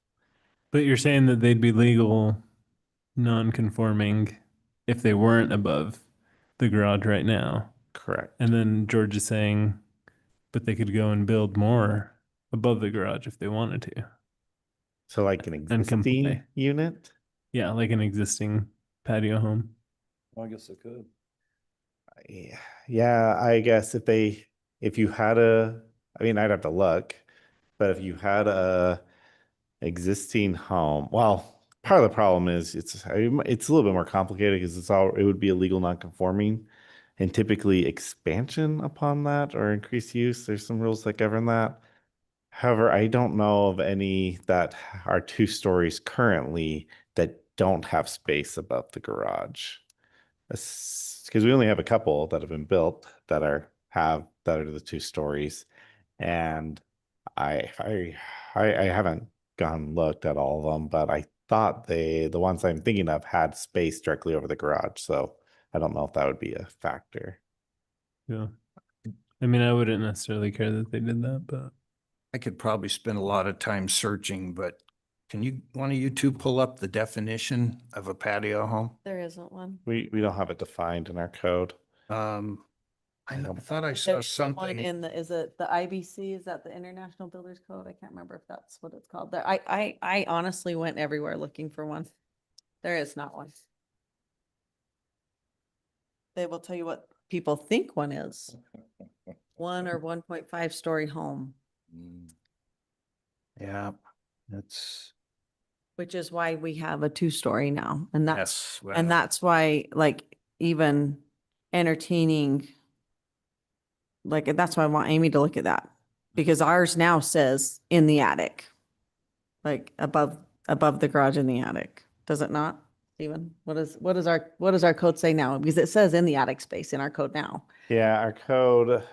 But you're saying that they'd be legal non-conforming if they weren't above the garage right now. Correct. And then George is saying, but they could go and build more above the garage if they wanted to. So like an And comply. existing unit? Yeah, like an existing patio home. I guess it could. Yeah, I guess if you had I mean, I'd have to look, but if you had a existing home, well, part of the problem is it's a little bit more complicated because it would be illegal non-conforming, and typically expansion upon that or increased use, there's some rules that govern that. However, I don't know of any that are 2 stories currently that don't have space above the garage. Because we only have a couple that have been built that are the 2 stories, and I haven't gone and looked at all of them, but I thought the ones I'm thinking of had space directly over the garage, so I don't know if that would be a factor. Yeah. I mean, I wouldn't necessarily care that they did that, but I could probably spend a lot of time searching, but can one of you two pull up the definition of a patio home? There isn't one. We don't have it defined in our code. I thought I saw There's one something. is it the IBC? Is that the International Builders Code? I can't remember if that's what it's called. I honestly went everywhere looking for one. There is not one. They will tell you what people think one is. 1 or 1.5 story home, Yeah, that's, which is why we have a 2-story now. And that's, yes. well, and that's why like even entertaining, like, that's why I want Amy to look at that, because ours now says in the attic, like above the garage in the attic. Does it not, Stephen? What does our code say now? Because it says in the attic space in our code now. Yeah, our code,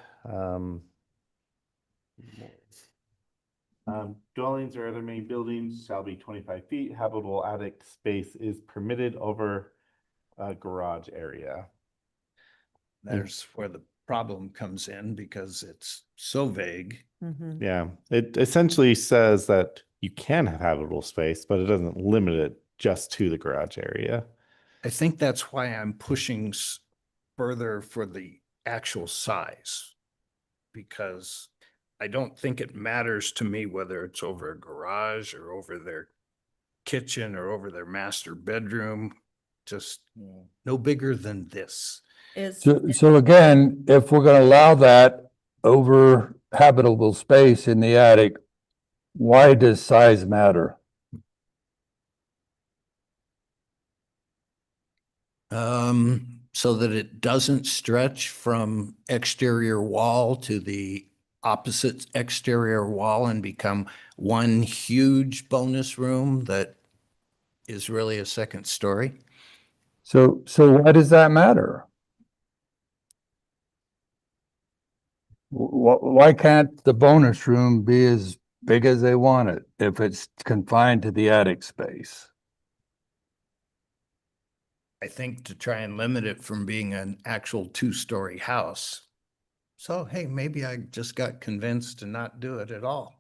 dwellings or other main buildings shall be 25 feet. Habitable attic space is permitted over a garage area. There's where the problem comes in because it's so vague. Mhm. Yeah, it essentially says that you can have habitable space, but it doesn't limit it just to the garage area. I think that's why I'm pushing further for the actual size. Because I don't think it matters to me whether it's over a garage or over their kitchen or over their master bedroom, just no bigger than this. So again, if we're gonna allow that over habitable space in the attic, why does size matter? So that it doesn't stretch from exterior wall to the opposite exterior wall and become one huge bonus room that is really a second story. So why does that matter? Why can't the bonus room be as big as they want it if it's confined to the attic space? I think to try and limit it from being an actual 2-story house. So, hey, maybe I just got convinced to not do it at all.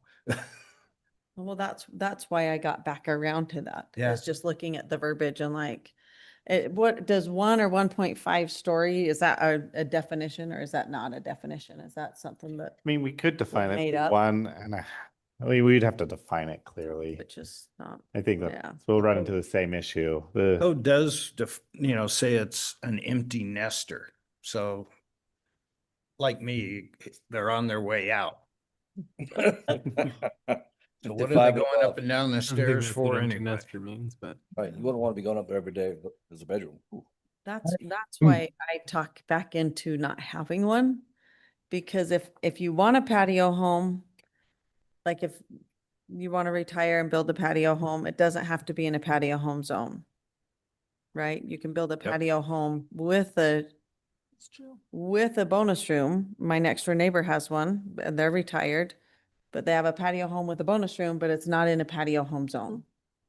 Well, that's why I got back around to that. Yeah. Is just looking at the verbiage and like, what does 1 or 1.5 story, is that a definition or is that not a definition? Is that something that, I mean, we could define made it up. 1.5. I mean, we'd have to define it clearly. which is not, I think yeah. that we'll run into the same issue. The Code does, say it's an empty nester. So like me, they're on their way out. So what are they 55 going above. up and down the I don't think stairs that's for what empty anyway? nester means, but Right, you wouldn't want to be going up there every day as a bedroom. Ooh. That's why I talk back into not having one. Because if you want a patio home, like if you want to retire and build a patio home, it doesn't have to be in a patio home zone. Right? You can build a patio home with a bonus room. My next door neighbor has one and they're retired, but they have a patio home with a bonus room, but it's not in a patio home zone.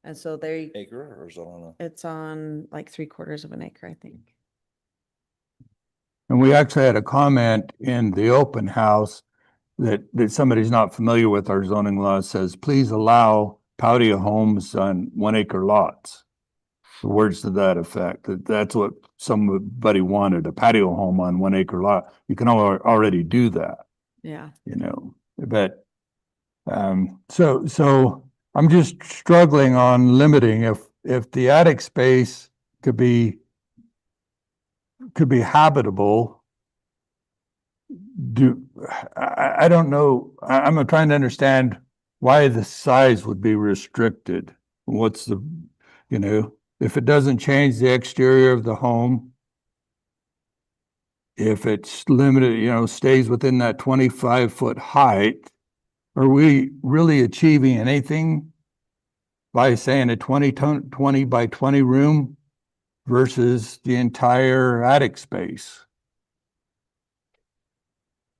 And so Acre or is it on it's on like 3/4 of an acre, I think. And we actually had a comment in the open house that somebody's not familiar with our zoning law says, please allow patio homes on 1 acre lots. The words to that effect, that's what somebody wanted, a patio home on 1 acre lot. You can already do that, Yeah. but, so I'm just struggling on limiting if the attic space could be habitable. I don't know. I'm trying to understand why the size would be restricted. What's if it doesn't change the exterior of the home, if it's limited, stays within that 25-foot height, are we really achieving anything by saying a 20 by 20 room versus the entire attic space?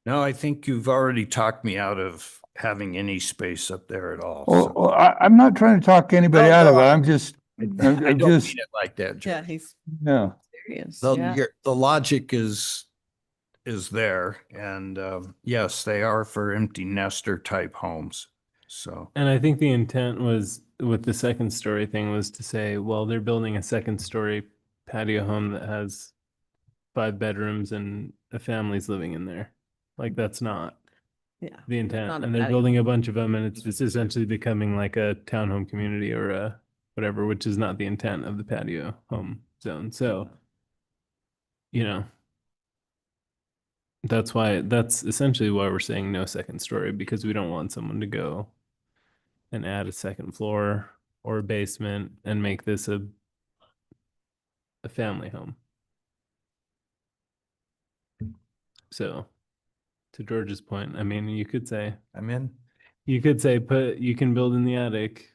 No, I think you've already talked me out of having any space up there at all. Well, So I'm not trying to talk anybody No, out of it. no, I'm just, I I'm don't just, mean it like that, Yeah, George. he's yeah. serious. The, Yeah. the logic is there. And yes, they are for empty nester type homes. So and I think the intent was with the second story thing was to say, well, they're building a second story patio home that has 5 bedrooms and a family's living in there. Like that's not Yeah. the not intent. a And they're patio. building a bunch of them and it's essentially becoming like a townhome community or a whatever, which is not the intent of the patio home zone. So, that's essentially why we're saying no second story, because we don't want someone to go and add a second floor or a basement and make this a family home. So to George's point, I mean, you could say I'm in. you can build in the attic,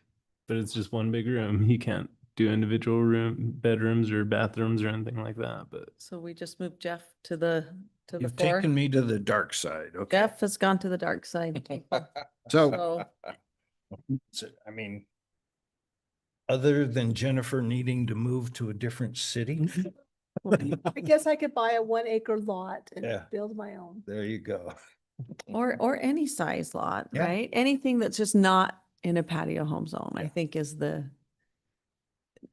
but it's just one big room. You can't do individual bedrooms or bathrooms or anything like that. But So we just moved Jeff to the You've floor. taken me to the dark side. Okay. Jeff has gone to the dark side. So, So I mean, other than Jennifer needing to move to a different city, I guess I could buy a 1 acre lot and Yeah. build my own. there you go. or any size lot, Yeah. right? Anything that's just not in a patio home zone, I Yeah. think is the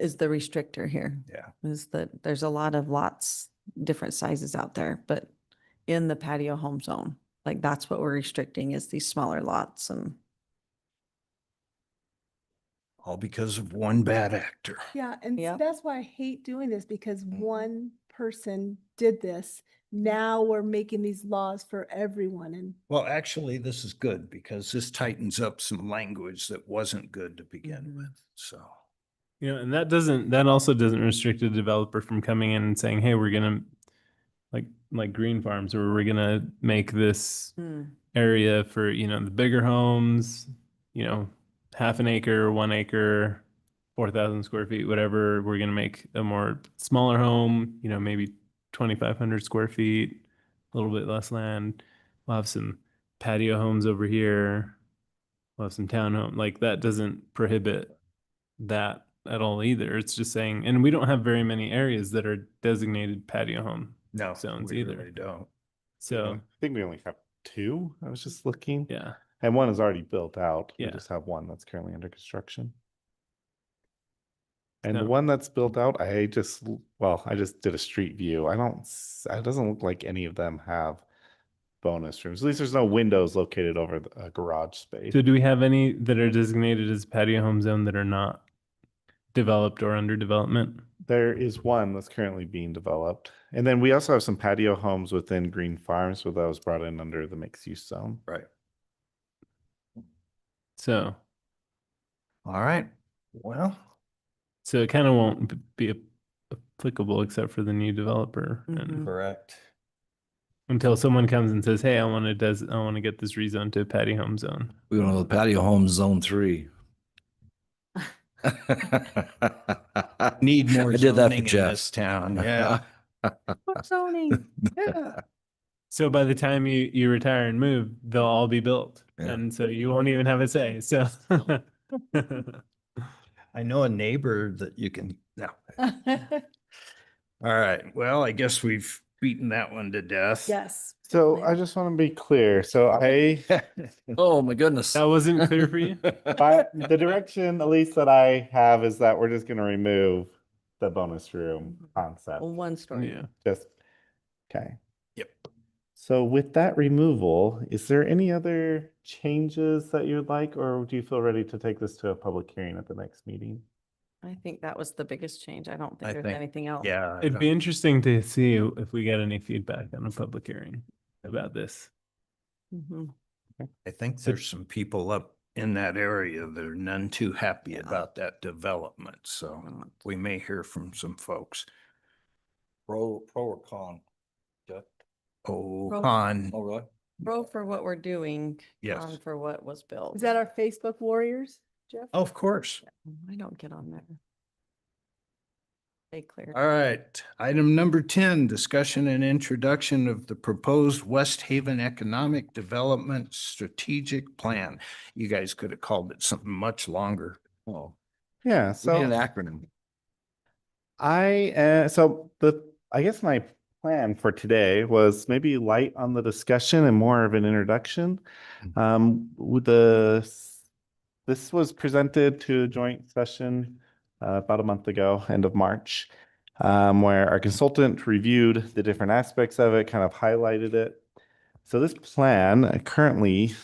restrictor here. Yeah. Is that there's a lot of lots, different sizes out there, but in the patio home zone, like that's what we're restricting is these smaller lots and All because of one bad actor. Yeah, and Yep. that's why I hate doing this because one person did this. Now we're making these laws for everyone and Well, actually, this is good because this tightens up some language that wasn't good to begin Mhm. with. So, and that also doesn't restrict a developer from coming in and saying, hey, we're gonna like green farms, or we're gonna make this area for the bigger homes, half an acre, 1 acre, 4,000 square feet, whatever. We're gonna make a more smaller home, maybe 2,500 square feet, a little bit less land. We'll have some patio homes over here. We'll have some townhome. Like that doesn't prohibit that at all either. It's just saying, and we don't have very many areas that are designated patio home no, zones we either. really don't. So I think we only have two. I was just looking. yeah, And one is already built out. We Yeah. just have one that's currently under construction. And the So- one that's built out, I just did a street view. It doesn't look like any of them have bonus rooms. At least there's no windows located over a garage space. so do we have any that are designated as patio home zone that are not developed or under development? There is one that's currently being developed. And then we also have some patio homes within Green Farms, so that was brought in under the mixed use zone. Right. So All right. Well, so it kind of won't be applicable except for the new developer and correct. until someone comes and says, "Hey, I want to get this rezoned to a patio home zone." We want to the patio home zone 3. Need more I did that for zoning in Jeff. this town. Yeah. What zoning? Yeah. So by the time you retire and move, they'll all be built, Yeah. and so you won't even have a say. So I know a neighbor that you can, no. All right. Well, I guess we've beaten that one to death. Yes. So I just want to be clear. So Oh, my goodness. that wasn't clear for you. but the direction, at least that I have, is that we're just going to remove the bonus room concept. One story. Yeah. Just, okay. Yep. So with that removal, is there any other changes that you would like, or do you feel ready to take this to a public hearing at the next meeting? I think that was the biggest change. I don't I think there's think- anything else. Yeah. It'd be interesting to see if we get any feedback on a public hearing about this. Mhm. I think there's some people up in that area that are none too happy Yeah. about that development. So we may hear from some folks. Pro or con? Jeff? Oh, Pro- con. Oh, really? Pro for what we're doing. Yes. Con for what was built. Is that our Facebook warriors, Jeff? Of course. I don't get on there. Stay clear. All right. Item number 10, discussion and introduction of the proposed West Haven Economic Development Strategic Plan. You guys could have called it something much longer. Oh, Yeah, we need so an acronym. I guess my plan for today was maybe light on the discussion and more of an introduction. This was presented to a joint session about a month ago, end of March, where our consultant reviewed the different aspects of it, kind of highlighted it. So this plan currently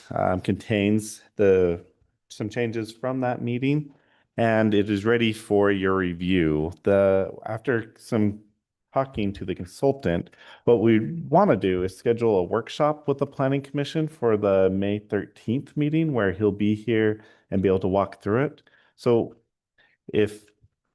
contains some changes from that meeting, and it is ready for your review. After some talking to the consultant, what we want to do is schedule a workshop with the Planning Commission for the May 13th meeting, where he'll be here and be able to walk through it. So if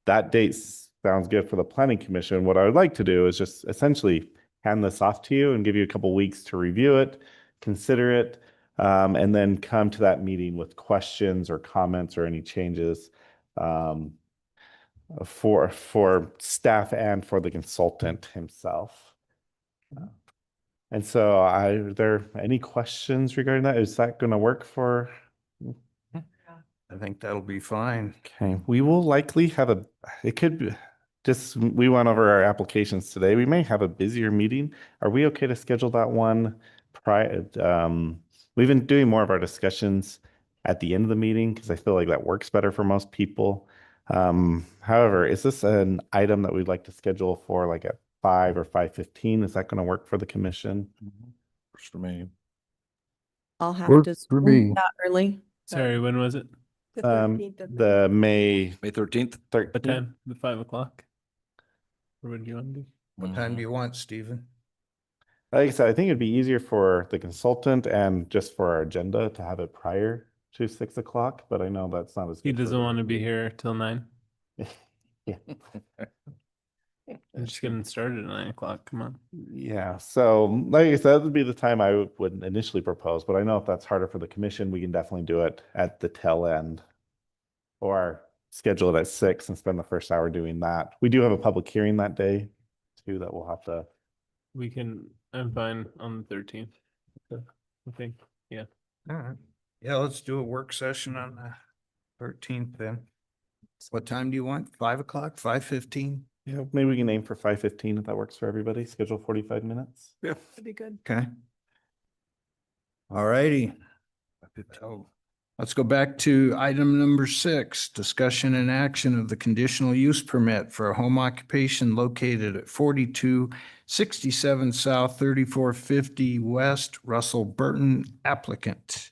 that date sounds good for the Planning Commission, what I would like to do is just essentially hand this off to you and give you a couple weeks to review it, consider it, and then come to that meeting with questions or comments or any changes for staff and for the consultant himself. And so are there any questions regarding that? Is that going to work for? I think that'll be fine. Okay, we will likely have it could be, we went over our applications today. We may have a busier meeting. Are we okay to schedule that one prior? We've been doing more of our discussions at the end of the meeting because I feel like that works better for most people. However, is this an item that we'd like to schedule for like at 5 or 5:15? Is that going to work for the commission? Works for me. I'll have Works to. for me. Not early. Sorry, when was it? The 13th of May. The May May 13th? 13th. What time? The 5 o'clock? Or what do you want to do? What time do you want, Stephen? Like I said, I think it'd be easier for the consultant and just for our agenda to have it prior to 6 o'clock, but I know that's not as. He good for doesn't want to be everybody. here till 9. Yeah. I'm just getting started at 9 o'clock. Come on. Yeah, so like I said, that would be the time I would initially propose, but I know if that's harder for the commission, we can definitely do it at the tail end. Or schedule it at 6 and spend the first hour doing that. We do have a public hearing that day too that we'll have to. I'm fine on the 13th. I think, yeah. All right. Yeah, let's do a work session on the 13th then. What time do you want? 5 o'clock, 5:15? Yeah, maybe we can aim for 5:15 if that works for everybody. Schedule 45 minutes. Yeah. That'd be good. Okay. All righty. So let's go back to item number 6, discussion and action of the conditional use permit for a home occupation located at 4267 South, 3450 West, Russell Burton applicant.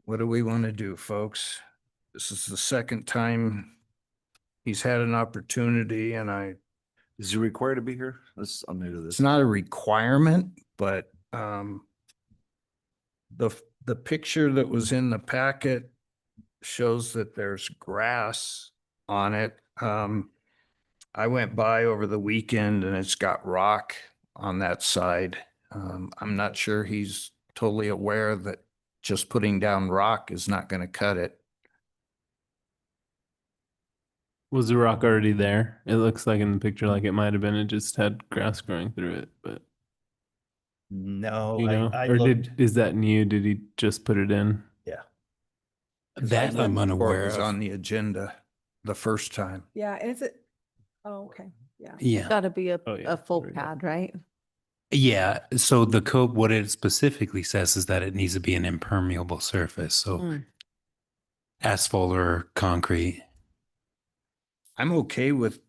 What do we want to do, folks? This is the second time he's had an opportunity, and Is he required to be here? I'm new to it's this. not a requirement, but the picture that was in the packet shows that there's grass on it. I went by over the weekend and it's got rock on that side. I'm not sure he's totally aware that just putting down rock is not going to cut it. Was the rock already there? It looks like in the picture like it might have been. It just had grass growing through it, but No, you know, I or looked. is that new? Did he just put it in? Yeah. That I'm It unaware was of. on the agenda the first time. Yeah, and is it, oh, okay, yeah. Yeah. Got to be Oh, yeah, a full there we go. pad, right? Yeah. So the code, what it specifically says is that it needs to be an impermeable surface. So Mm. asphalt or concrete. I'm okay with,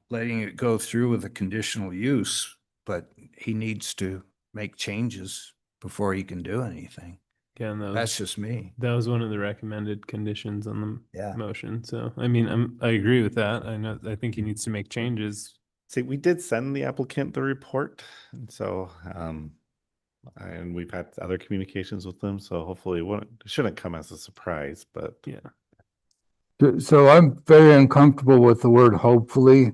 letting it go through with a conditional use, but he needs to make changes before he can do anything. Yeah, and That's just me. that was one of the recommended conditions on the Yeah. motion. So I mean, I agree with that. I think he needs to make changes. See, we did send the applicant the report, and so and we've had other communications with them, so hopefully it shouldn't come as a surprise. But Yeah. So I'm very uncomfortable with the word hopefully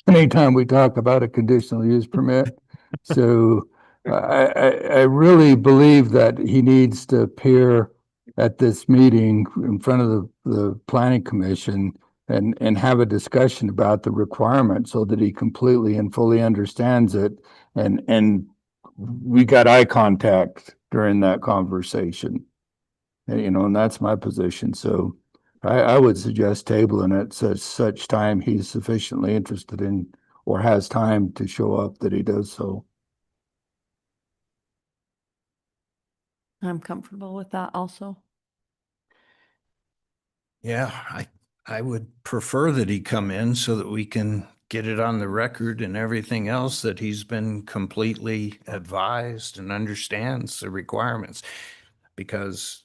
anytime we talk about a conditional use permit. So I really believe that he needs to appear at this meeting in front of the planning commission and have a discussion about the requirement so that he completely and fully understands it. And we got eye contact during that conversation. And, and that's my position. So I would suggest tabling it such time he's sufficiently interested in or has time to show up that he does so. I'm comfortable with that also. Yeah, I would prefer that he come in so that we can get it on the record and everything else that he's been completely advised and understands the requirements. Because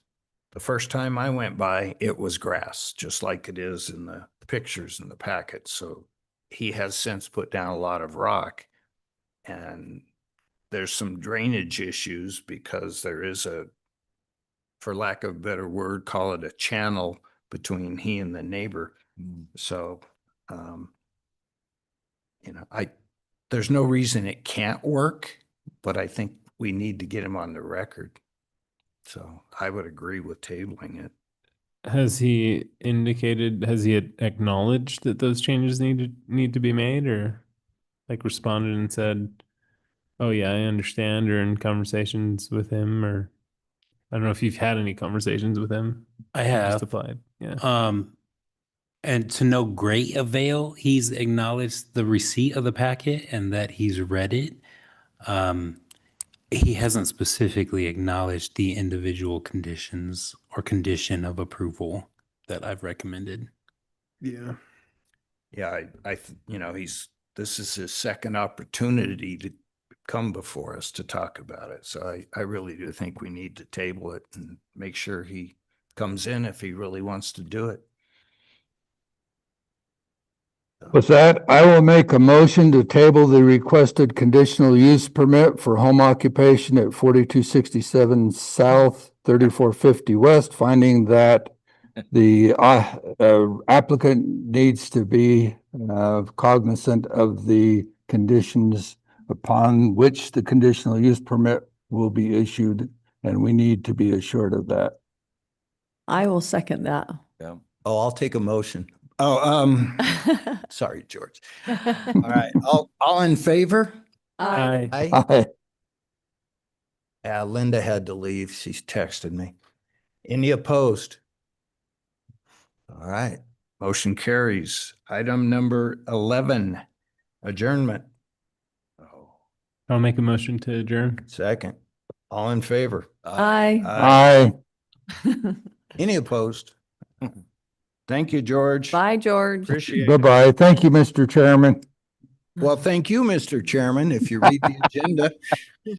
the first time I went by, it was grass, just like it is in the pictures in the packet. So he has since put down a lot of rock, and there's some drainage issues because there is for lack of a better word, call it a channel between he and the neighbor. So, there's no reason it can't work, but I think we need to get him on the record. So I would agree with tabling it. Has he acknowledged that those changes need to be made, or like responded and said, "Oh yeah, I understand," or in conversations with him, or I don't know if you've had any conversations with him. I Just have. applied. Yeah. And to no great avail, he's acknowledged the receipt of the packet and that he's read it. He hasn't specifically acknowledged the individual conditions or condition of approval that I've recommended. Yeah. Yeah, this is his second opportunity to come before us to talk about it. So I really do think we need to table it and make sure he comes in if he really wants to do it. With that, I will make a motion to table the requested conditional use permit for home occupation at 4267 South, 3450 West, finding that the applicant needs to be cognizant of the conditions upon which the conditional use permit will be issued, and we need to be assured of that. I will second that. Oh, I'll take a motion. Oh, sorry, George. All right, all in favor? Aye. Aye. Linda had to leave. She's texted me. Any opposed? All right, Motion carries. Item number 11, adjournment. I'll make a motion to adjourn. Second. All in favor? Aye. Aye. Any opposed? Thank you, George. Bye, George. Appreciate it. Bye-bye. Thank you, Mr. Chairman. Well, thank you, Mr. Chairman, if you read the agenda.